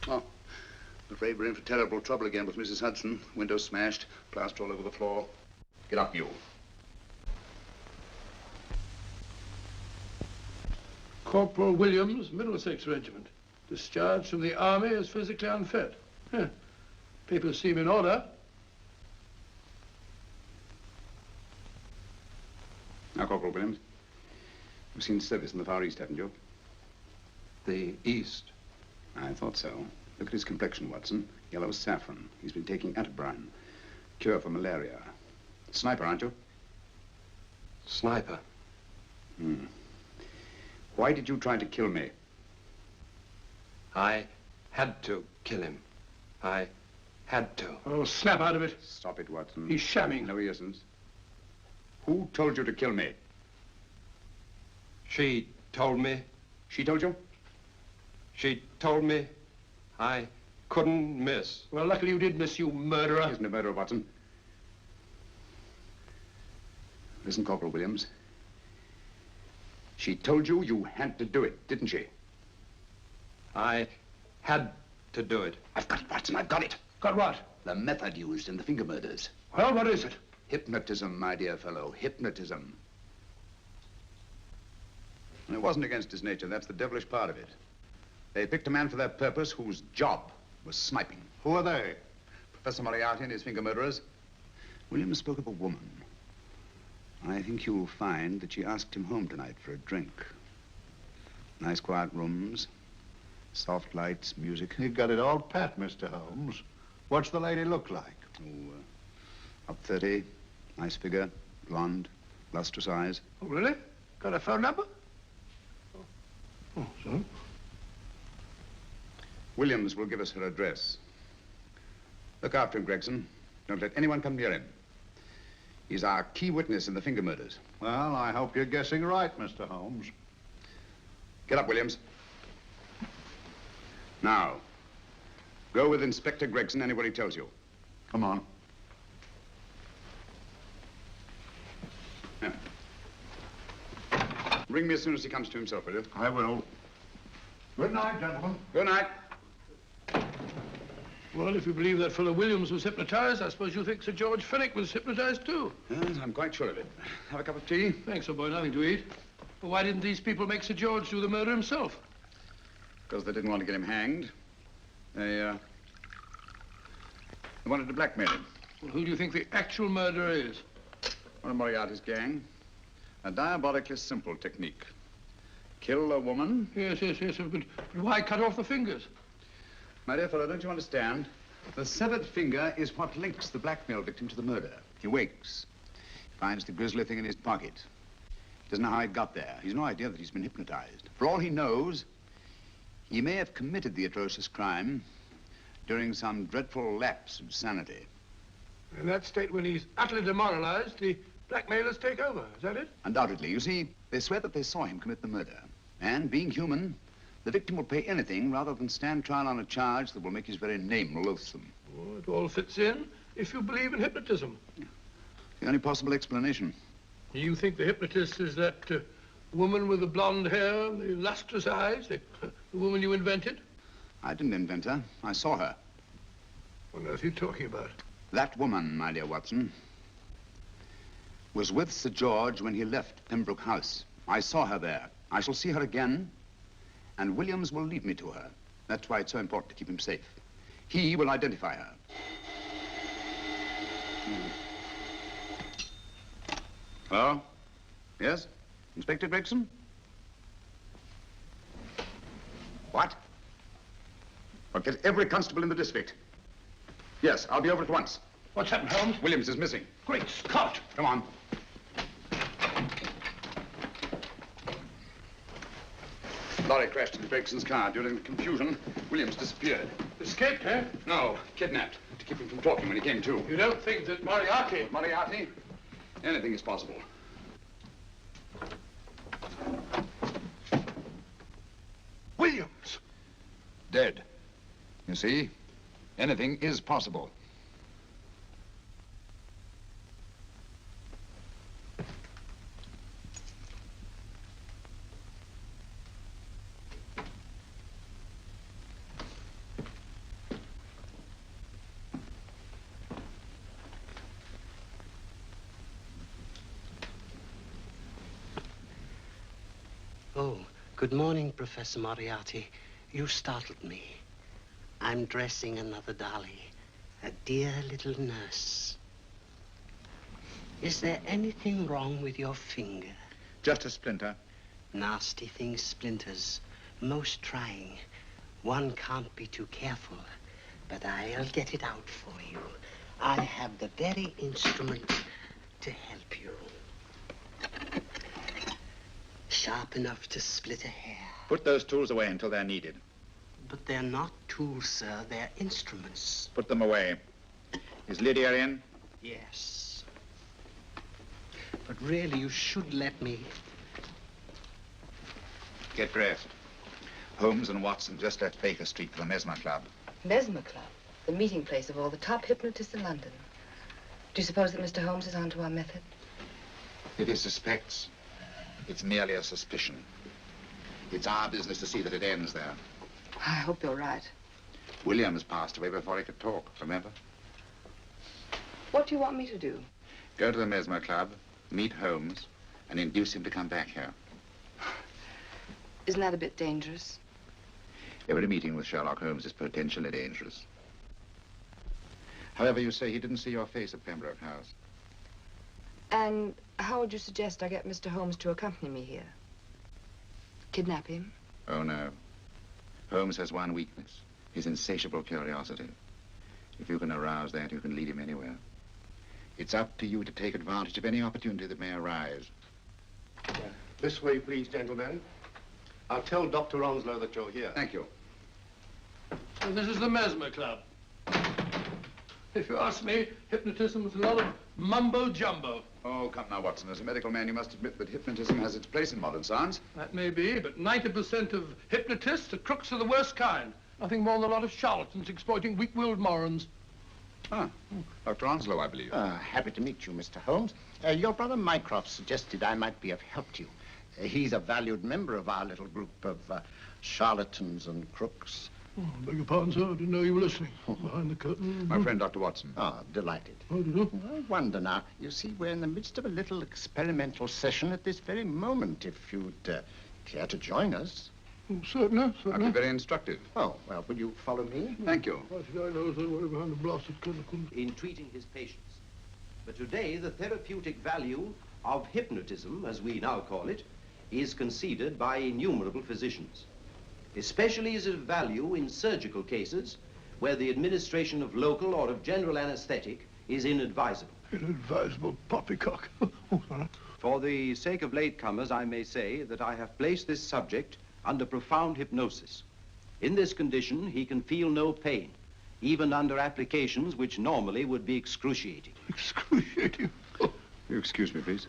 Speaker 4: Oh, I'm afraid we're in for terrible trouble again with Mrs. Hudson. Windows smashed, plaster all over the floor. Get up, you.
Speaker 7: Corporal Williams, Middlesex Regiment. Discharged from the army as physically unfit. Papers seem in order.
Speaker 4: Now, Corporal Williams, you've seen service in the Far East, haven't you?
Speaker 12: The East?
Speaker 4: I thought so. Look at his complexion, Watson. Yellow as saffron. He's been taking Atabrine. Cure for malaria. Sniper, aren't you?
Speaker 12: Sniper?
Speaker 4: Why did you try to kill me?
Speaker 12: I had to kill him. I had to.
Speaker 7: Oh, snap out of it.
Speaker 4: Stop it, Watson.
Speaker 7: He's shamming.
Speaker 4: No, he isn't. Who told you to kill me?
Speaker 12: She told me.
Speaker 4: She told you?
Speaker 12: She told me I couldn't miss.
Speaker 7: Well, luckily you did miss, you murderer.
Speaker 4: He isn't a murderer, Watson. Listen, Corporal Williams. She told you you had to do it, didn't she?
Speaker 12: I had to do it.
Speaker 4: I've got it, Watson, I've got it.
Speaker 7: Got what?
Speaker 4: The method used in the finger murders.
Speaker 7: Well, what is it?
Speaker 4: Hypnotism, my dear fellow, hypnotism. And it wasn't against his nature, that's the devilish part of it. They picked a man for their purpose whose job was sniping.
Speaker 1: Who are they?
Speaker 4: Professor Moriarty and his finger murderers. Williams spoke of a woman. I think you'll find that she asked him home tonight for a drink. Nice quiet rooms, soft lights, music.
Speaker 1: You've got it all pat, Mr. Holmes. What's the lady look like?
Speaker 4: Oh, up 30, nice figure, blonde, lustrous eyes.
Speaker 7: Oh, really? Got a phone number? Oh, so?
Speaker 4: Williams will give us her address. Look after him, Gregson. Don't let anyone come near him. He's our key witness in the finger murders.
Speaker 1: Well, I hope you're guessing right, Mr. Holmes.
Speaker 4: Get up, Williams. Now, go with Inspector Gregson anywhere he tells you.
Speaker 1: Come on.
Speaker 4: Yeah. Ring me as soon as he comes to himself, will you?
Speaker 1: I will. Good night, gentlemen.
Speaker 4: Good night.
Speaker 7: Well, if you believe that fellow Williams was hypnotized, I suppose you think Sir George Fenwick was hypnotized too.
Speaker 4: Yes, I'm quite sure of it. Have a cup of tea?
Speaker 7: Thanks, old boy. Nothing to eat. But why didn't these people make Sir George do the murder himself?
Speaker 4: Because they didn't want to get him hanged. They wanted to blackmail him.
Speaker 7: Well, who do you think the actual murderer is?
Speaker 4: One of Moriarty's gang. A diabolically simple technique. Kill a woman.
Speaker 7: Yes, but why cut off the fingers?
Speaker 4: My dear fellow, don't you understand? The severed finger is what links the blackmail victim to the murder. He wakes, finds the grisly thing in his pocket. He doesn't know how it got there. He's no idea that he's been hypnotized. For all he knows, he may have committed the atrocious crime during some dreadful lapse of sanity.
Speaker 7: In that state, when he's utterly demoralized, the blackmailers take over. Is that it?
Speaker 4: Undoubtedly. You see, they swear that they saw him commit the murder. And being human, the victim will pay anything rather than stand trial on a charge that will make his very name loathsome.
Speaker 7: Oh, it all fits in if you believe in hypnotism.
Speaker 4: Yeah. The only possible explanation.
Speaker 7: You think the hypnotist is that woman with the blonde hair and the lustrous eyes, the woman you invented?
Speaker 4: I didn't invent her. I saw her.
Speaker 7: What on earth are you talking about?
Speaker 4: That woman, my dear Watson, was with Sir George when he left Pembroke House. I saw her there. I shall see her again, and Williams will lead me to her. That's why it's so important to keep him safe. He will identify her. Hello? Yes? Inspector Gregson? What? I'll get every constable in the district. Yes, I'll be over at once.
Speaker 7: What's happened, Holmes?
Speaker 4: Williams is missing.
Speaker 7: Great Scott!
Speaker 4: Come on. Lorry crashed into Gregson's car. During the confusion, Williams disappeared.
Speaker 7: Escaped, eh?
Speaker 4: No, kidnapped. To keep him from talking when he came to.
Speaker 7: You don't think that Moriarty...
Speaker 4: Moriarty? Anything is possible.
Speaker 7: Williams!
Speaker 6: Dead. You see, anything is possible.
Speaker 10: Oh, good morning, Professor Moriarty. You startled me. I'm dressing another dolly, a dear little nurse. Is there anything wrong with your finger?
Speaker 11: Just a splinter.
Speaker 10: Nasty things, splinters. Most trying. One can't be too careful, but I'll get it out for you. I have the very instrument to help you. Sharp enough to split a hair.
Speaker 11: Put those tools away until they're needed.
Speaker 10: But they're not tools, sir. They're instruments.
Speaker 11: Put them away. Is Lydia in?
Speaker 10: Yes. But really, you should let me...
Speaker 11: Get dressed. Holmes and Watson just left Baker Street for the Mesmer Club.
Speaker 5: Mesmer Club? The meeting place of all the top hypnotists in London. Do you suppose that Mr. Holmes is onto our method?
Speaker 11: If he suspects, it's merely a suspicion. It's our business to see that it ends there.
Speaker 5: I hope you're right.
Speaker 11: Williams passed away before he could talk, remember?
Speaker 5: What do you want me to do?
Speaker 11: Go to the Mesmer Club, meet Holmes, and induce him to come back here.
Speaker 5: Isn't that a bit dangerous?
Speaker 11: Every meeting with Sherlock Holmes is potentially dangerous. However, you say he didn't see your face at Pembroke House.
Speaker 5: And how would you suggest I get Mr. Holmes to accompany me here? Kidnap him?
Speaker 11: Oh, no. Holmes has one weakness, his insatiable curiosity. If you can arouse that, you can lead him anywhere. It's up to you to take advantage of any opportunity that may arise.
Speaker 13: This way, please, gentlemen. I'll tell Dr. Onslow that you're here.
Speaker 4: Thank you.
Speaker 7: So this is the Mesmer Club. If you ask me, hypnotism is a lot of mumbo-jumbo.
Speaker 4: Oh, come now, Watson. As a medical man, you must admit that hypnotism has its place in modern science.
Speaker 7: That may be, but 90% of hypnotists are crooks of the worst kind. Nothing more than a lot of charlatans exploiting weak-willed morons.
Speaker 4: Ah, Dr. Onslow, I believe.
Speaker 3: Happy to meet you, Mr. Holmes. Your brother Mycroft suggested I might be of help to you. He's a valued member of our little group of charlatans and crooks.
Speaker 7: Oh, beg your pardon, sir. I didn't know you were listening. Behind the curtain.
Speaker 4: My friend, Dr. Watson.
Speaker 3: Ah, delighted.
Speaker 7: Oh, did you?
Speaker 3: I wonder now. You see, we're in the midst of a little experimental session at this very moment. If you'd care to join us.
Speaker 7: Certainly,
Speaker 4: That'd
Speaker 7: certainly.
Speaker 4: be very instructive.
Speaker 3: Oh, well, will you follow me?
Speaker 4: Thank you.
Speaker 7: Why should I know somebody behind the blasted clinical?
Speaker 14: In treating his patients. But today, the therapeutic value of hypnotism, as we now call it, is conceded by innumerable physicians. Especially is it of value in surgical cases where the administration of local or of general anesthetic is inadvisable.
Speaker 7: Inadvisable poppycock. Oh, sorry.
Speaker 14: For the sake of latecomers, I may say that I have placed this subject under profound hypnosis. In this condition, he can feel no pain, even under applications which normally would be excruciating.
Speaker 7: Excruciating? Oh.
Speaker 4: You excuse me, please.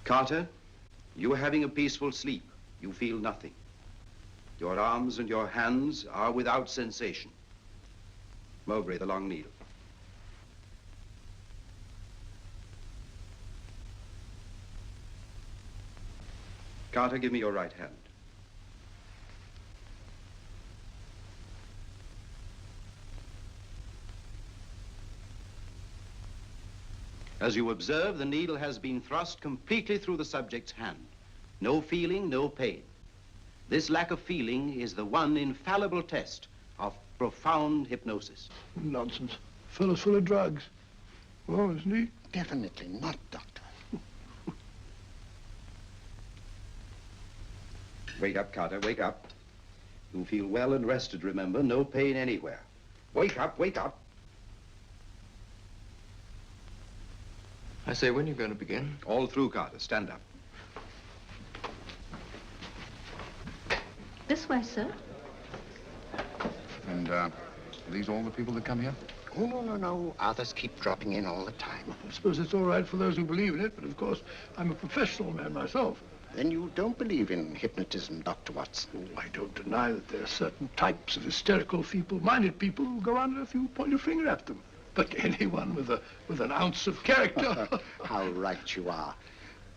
Speaker 14: Carter, you are having a peaceful sleep. You feel nothing. Your arms and your hands are without sensation. Mowbray, the long needle. Carter, give me your right hand. As you observe, the needle has been thrust completely through the subject's hand. No feeling, no pain. This lack of feeling is the one infallible test of profound hypnosis.
Speaker 7: Nonsense. Fellow's full of drugs. Well, isn't he?
Speaker 3: Definitely not, Doctor.
Speaker 14: Wake up, Carter, wake up. You feel well and rested, remember. No pain anywhere. Wake up, wake up.
Speaker 12: I say, when are you going to begin?
Speaker 14: All through, Carter. Stand up.
Speaker 15: This way, sir.
Speaker 4: And, are these all the people that come here?
Speaker 3: Oh, no. Others keep dropping in all the time.
Speaker 7: I suppose it's all right for those who believe in it, but of course, I'm a professional man myself.
Speaker 3: Then you don't believe in hypnotism, Dr. Watson?
Speaker 7: I don't deny that there are certain types of hysterical, feeble-minded people who go on if you point your finger at them. But anyone with an ounce of character...
Speaker 3: How right you are.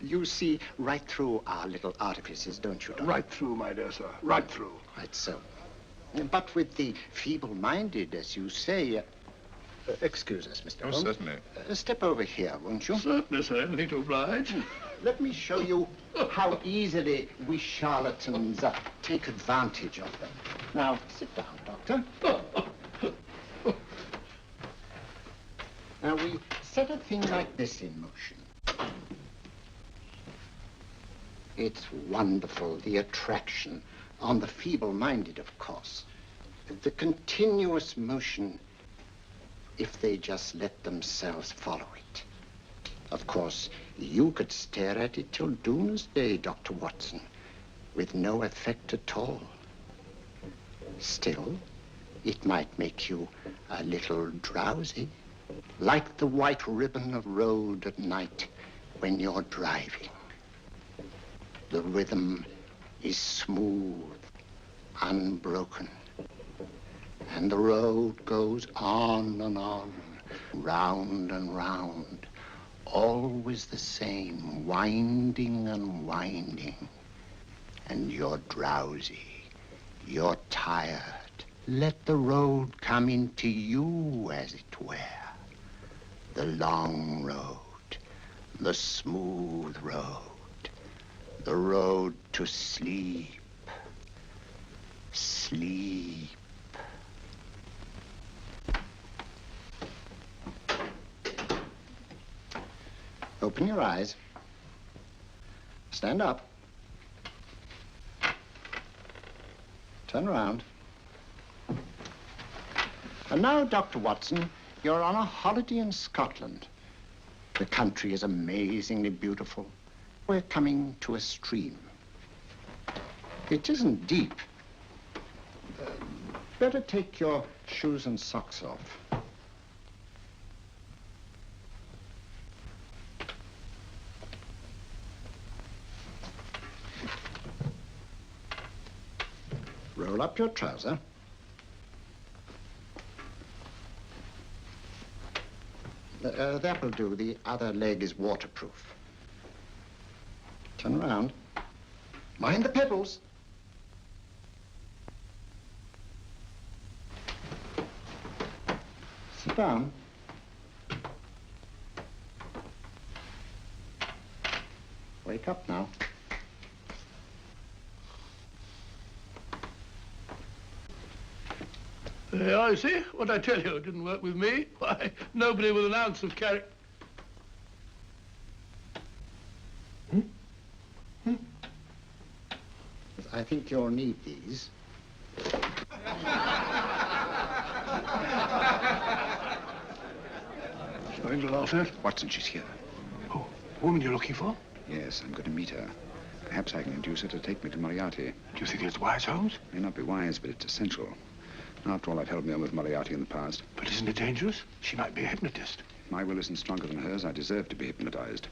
Speaker 3: You see right through our little artifices, don't you, Doctor?
Speaker 7: Right through, my dear sir. Right through.
Speaker 3: Right so. But with the feeble-minded, as you say... excuse us, Mr. Holmes.
Speaker 4: Certainly.
Speaker 3: Step over here, won't you?
Speaker 7: Certainly, sir. Anything to oblige.
Speaker 3: Let me show you how easily we charlatans take advantage of them. Now, sit down, Doctor. Now, we set a thing like this in motion. It's wonderful, the attraction on the feeble-minded, of course. The continuous motion, if they just let themselves follow it. Of course, you could stare at it till doomsday, Dr. Watson, with no effect at all. Still, it might make you a little drowsy, like the white ribbon of road at night when you're driving. The rhythm is smooth, unbroken, and the road goes on and on, round and round, always the same, winding and winding. And you're drowsy, you're tired. Let the road come into you, as it were. The long road, the smooth road, the road to sleep. Sleep. Open your eyes. Stand up. Turn around. And now, Dr. Watson, you're on a holiday in Scotland. The country is amazingly beautiful. We're coming to a stream. It isn't deep. Better take your shoes and socks off. Roll up your trouser. That will do. The other leg is waterproof. Turn around. Mind the pedals. Sit down. Wake up now.
Speaker 7: There you see? What I tell you, it didn't work with me. Why, nobody with an ounce of character.
Speaker 3: I think you'll need these.
Speaker 7: Something to laugh at?
Speaker 4: Watson, she's here.
Speaker 7: Oh, the woman you're looking for?
Speaker 4: Yes, I'm going to meet her. Perhaps I can induce her to take me to Moriarty.
Speaker 7: Do you think it's wise, Holmes?
Speaker 4: May not be wise, but it's essential. After all, I've held me on with Moriarty in the past.
Speaker 7: But isn't it dangerous? She might be a hypnotist.
Speaker 4: If my will isn't stronger than hers, I deserve to be hypnotized.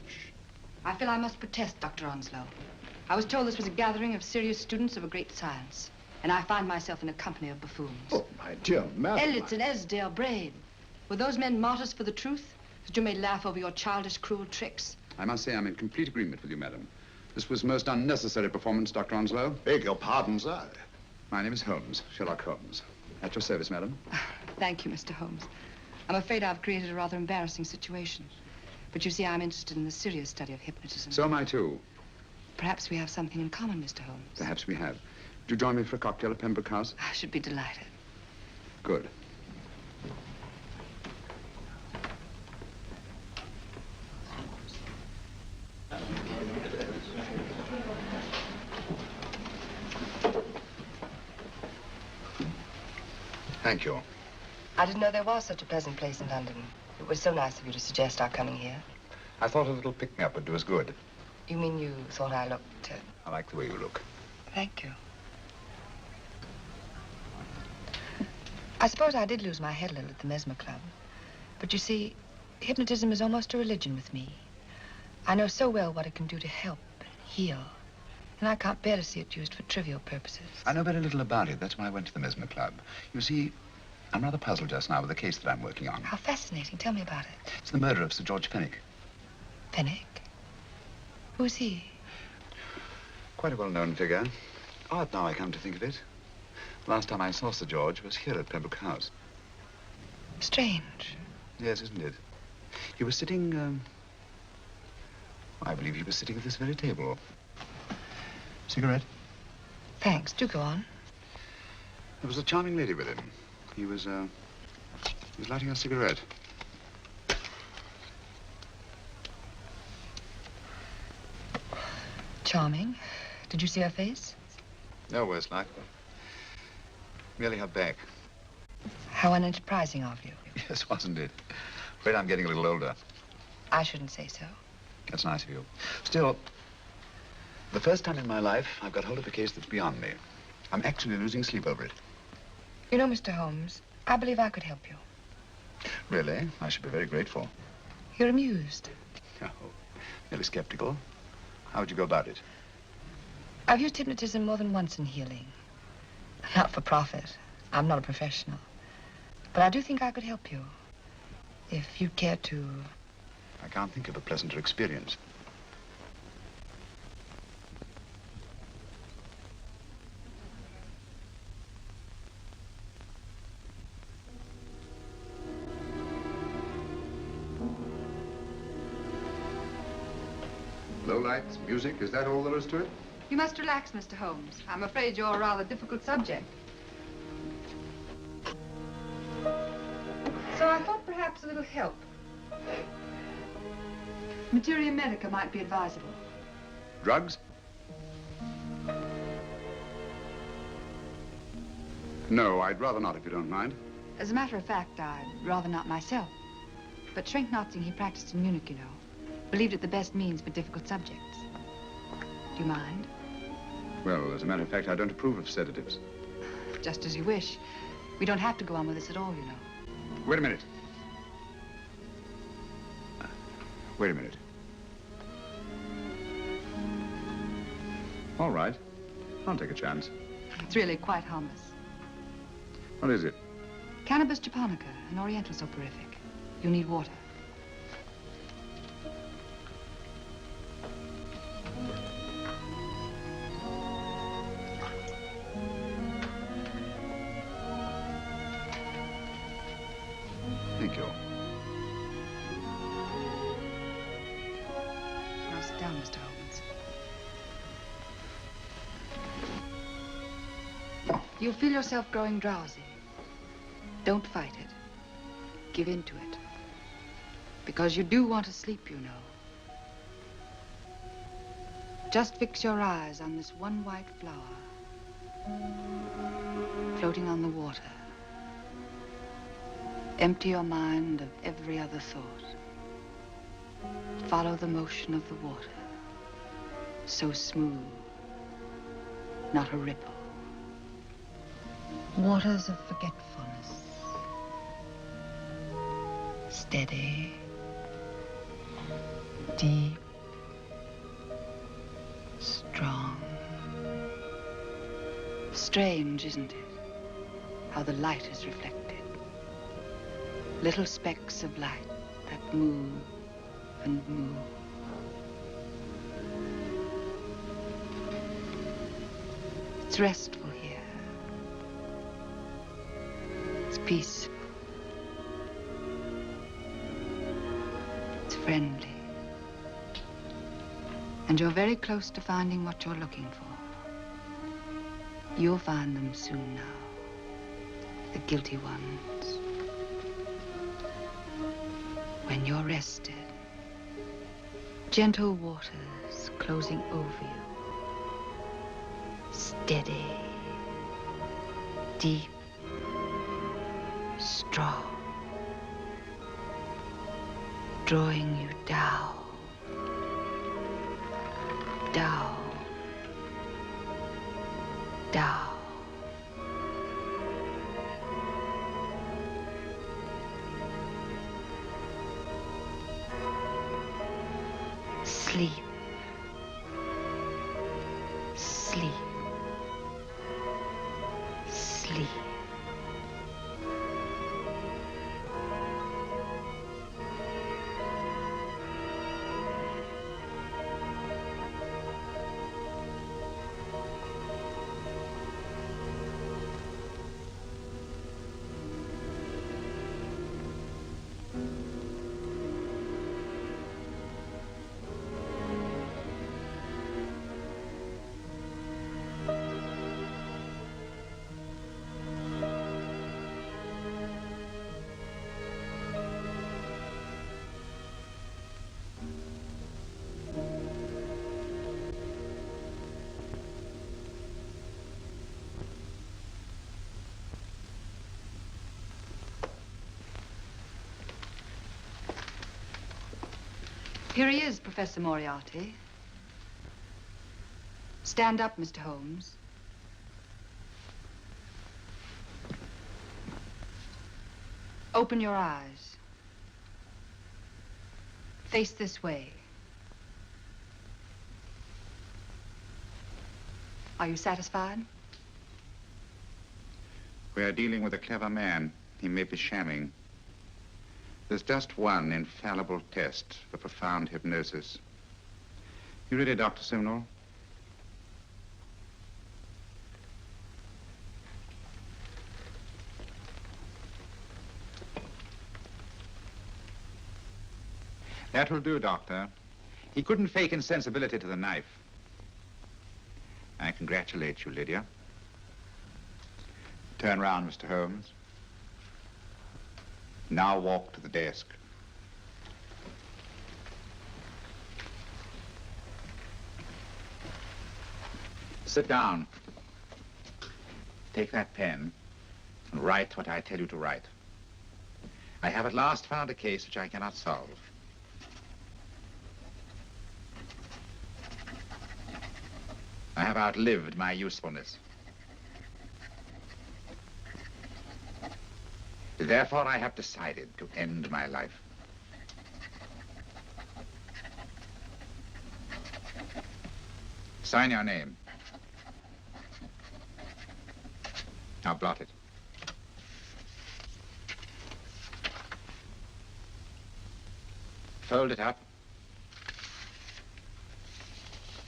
Speaker 5: I feel I must protest, Dr. Onslow. I was told this was a gathering of serious students of a great science, and I find myself in a company of buffoons.
Speaker 3: Oh, my dear madam.
Speaker 5: Elliott's and Esdale Braid. Were those men martyrs for the truth? That you may laugh over your childish, cruel tricks?
Speaker 4: I must say I'm in complete agreement with you, madam. This was most unnecessary performance, Dr. Onslow.
Speaker 3: Beg your pardon, sir.
Speaker 4: My name is Holmes, Sherlock Holmes. At your service, madam.
Speaker 5: Thank you, Mr. Holmes. I'm afraid I've created a rather embarrassing situation. But you see, I'm interested in the serious study of hypnotism.
Speaker 4: So am I, too.
Speaker 5: Perhaps we have something in common, Mr. Holmes.
Speaker 4: Perhaps we have. Would you join me for a cocktail at Pembroke House?
Speaker 5: I should be delighted.
Speaker 4: Good. Thank you.
Speaker 5: I didn't know there was such a pleasant place in London. It was so nice of you to suggest our coming here.
Speaker 4: I thought a little pick-me-up would do us good.
Speaker 5: You mean you thought I looked...
Speaker 4: I like the way you look.
Speaker 5: Thank you. I suppose I did lose my head a little at the Mesmer Club. But you see, hypnotism is almost a religion with me. I know so well what it can do to help and heal. And I can't bear to see it used for trivial purposes.
Speaker 4: I know very little about it. That's why I went to the Mesmer Club. You see, I'm rather puzzled just now with the case that I'm working on.
Speaker 5: How fascinating. Tell me about it.
Speaker 4: It's the murder of Sir George Fenwick.
Speaker 5: Fenwick? Who's he?
Speaker 4: Quite a well-known figure. Odd now I come to think of it. Last time I saw Sir George was here at Pembroke House.
Speaker 5: Strange.
Speaker 4: Yes, isn't it? He was sitting, I believe he was sitting at this very table. Cigarette?
Speaker 5: Thanks. Do go on.
Speaker 4: There was a charming lady with him. He was lighting a cigarette.
Speaker 5: Charming. Did you see her face?
Speaker 4: No, worse luck. Merely her back.
Speaker 5: How unenterprising of you.
Speaker 4: Yes, wasn't it? Afraid I'm getting a little older.
Speaker 5: I shouldn't say so.
Speaker 4: That's nice of you. Still, the first time in my life, I've got hold of a case that's beyond me. I'm actually losing sleep over it.
Speaker 5: You know, Mr. Holmes, I believe I could help you.
Speaker 4: Really? I should be very grateful.
Speaker 5: You're amused.
Speaker 4: Oh, merely skeptical. How would you go about it?
Speaker 5: I've used hypnotism more than once in healing. Not for profit. I'm not a professional. But I do think I could help you. If you'd care to...
Speaker 4: I can't think of a pleasanter experience. Low lights, music, is that all there is to it?
Speaker 5: You must relax, Mr. Holmes. I'm afraid you're a rather difficult subject. So I thought perhaps a little help. Materia medica might be advisable.
Speaker 4: Drugs? No, I'd rather not, if you don't mind.
Speaker 5: As a matter of fact, I'd rather not myself. But Schrenk-Notzing he practiced in Munich, you know, believed it the best means for difficult subjects. Do you mind?
Speaker 4: Well, as a matter of fact, I don't approve of sedatives.
Speaker 5: Just as you wish. We don't have to go on with this at all, you know.
Speaker 4: Wait a minute. Wait a minute. All right. I'll take a chance.
Speaker 5: It's really quite harmless.
Speaker 4: What is it?
Speaker 5: Cannabis japonica, an oriental soporific. You need water.
Speaker 4: Thank you.
Speaker 5: Now sit down, Mr. Holmes. Do you feel yourself growing drowsy? Don't fight it. Give in to it. Because you do want to sleep, you know. Just fix your eyes on this one white flower floating on the water. Empty your mind of every other thought. Follow the motion of the water. So smooth, not a ripple. Waters of forgetfulness. Steady, deep, strong. Strange, isn't it? How the light is reflected. Little specks of light that move and move. It's restful here. It's peaceful. It's friendly. And you're very close to finding what you're looking for. You'll find them soon now. The guilty ones. When you're rested, gentle waters closing over you. Steady, deep, strong, drawing you down, down, down. Sleep. Sleep. Sleep. Here he is, Professor Moriarty. Stand up, Mr. Holmes. Open your eyes. Face this way. Are you satisfied?
Speaker 11: We are dealing with a clever man. He may be shamming. There's just one infallible test for profound hypnosis. You ready, Dr. Simnel? That will do, Doctor. He couldn't fake insensibility to the knife. I congratulate you, Lydia. Turn round, Mr. Holmes. Now walk to the desk. Sit down. Take that pen and write what I tell you to write. I have at last found a case which I cannot solve. I have outlived my usefulness. Therefore, I have decided to end my life. Sign your name. Now blot it. Fold it up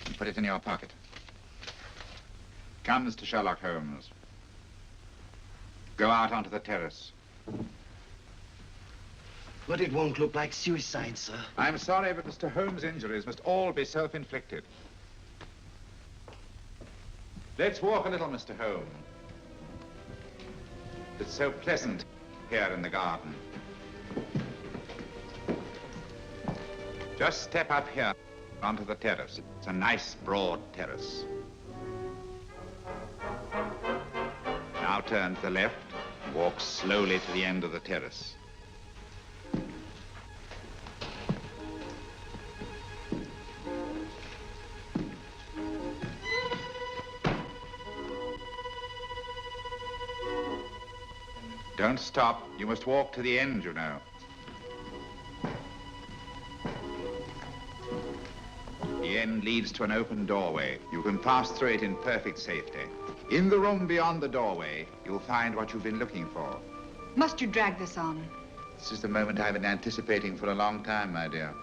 Speaker 11: and put it in your pocket. Come, Mr. Sherlock Holmes. Go out onto the terrace.
Speaker 10: But it won't look like suicide, sir.
Speaker 11: I'm sorry, but Mr. Holmes' injuries must all be self-inflicted. Let's walk a little, Mr. Holmes. It's so pleasant here in the garden. Just step up here onto the terrace. It's a nice, broad terrace. Now turn to the left, walk slowly to the end of the terrace. Don't stop. You must walk to the end, you know. The end leads to an open doorway. You can pass through it in perfect safety. In the room beyond the doorway, you'll find what you've been looking for.
Speaker 5: Must you drag this on?
Speaker 11: This is the moment I've been anticipating for a long time, my dear.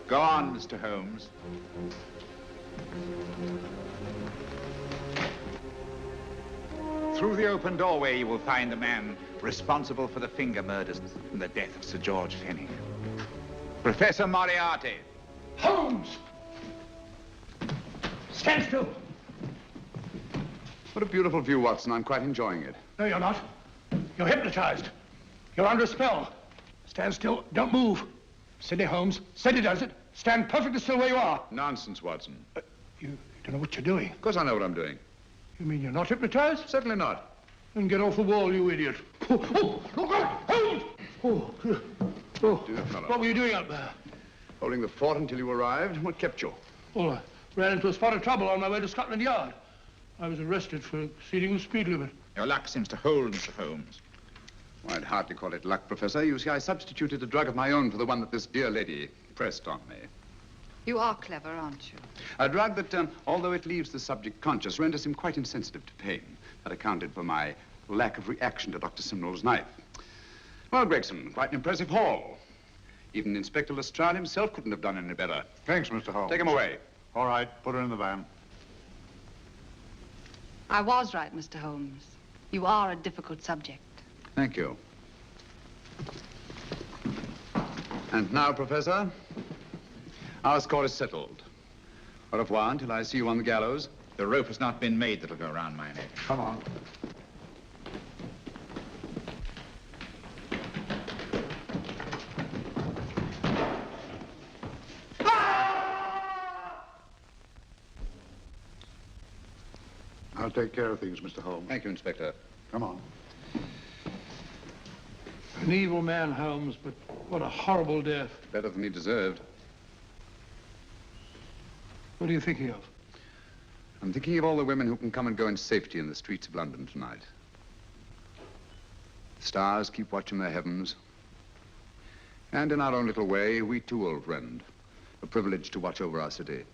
Speaker 11: Go on, Mr. Holmes. Through the open doorway, you will find the man responsible for the finger murders and the death of Sir George Fenning. Professor Moriarty.
Speaker 7: Holmes! Stand still.
Speaker 4: What a beautiful view, Watson. I'm quite enjoying it.
Speaker 7: No, you're not. You're hypnotized. You're under a spell. Stand still. Don't move. Steady, Holmes. Steady does it. Stand perfectly still where you are.
Speaker 4: Nonsense, Watson.
Speaker 7: You don't know what you're doing.
Speaker 4: Of course I know what I'm doing.
Speaker 7: You mean you're not hypnotized?
Speaker 4: Certainly not.
Speaker 7: Then get off the wall, you idiot. Oh, look out! Holmes!
Speaker 4: Dear fellow.
Speaker 7: What were you doing up there?
Speaker 4: Holding the fort until you arrived. What kept you?
Speaker 7: Well, I ran into a spot of trouble on my way to Scotland Yard. I was arrested for exceeding the speed limit.
Speaker 11: Your luck seems to hold, Mr. Holmes.
Speaker 4: Well, I'd hardly call it luck, Professor. You see, I substituted a drug of my own for the one that this dear lady pressed on me.
Speaker 5: You are clever, aren't you?
Speaker 4: A drug that, although it leaves the subject conscious, renders him quite insensitive to pain. That accounted for my lack of reaction to Dr. Simnel's knife. Well, Gregson, quite an impressive haul. Even Inspector Lestrade himself couldn't have done any better.
Speaker 1: Thanks, Mr. Holmes.
Speaker 4: Take him away.
Speaker 1: All right, put her in the van.
Speaker 5: I was right, Mr. Holmes. You are a difficult subject.
Speaker 4: Thank you. And now, Professor, our score is settled. Au revoir until I see you on the gallows.
Speaker 11: The rope has not been made that'll go around my neck.
Speaker 1: Come on. I'll take care of things, Mr. Holmes.
Speaker 4: Thank you, Inspector.
Speaker 1: Come on.
Speaker 7: An evil man, Holmes, but what a horrible death.
Speaker 4: Better than he deserved.
Speaker 7: What are you thinking of?
Speaker 4: I'm thinking of all the women who can come and go in safety in the streets of London tonight. Stars keep watching their heavens. And in our own little way, we too, old friend, are privileged to watch over our city.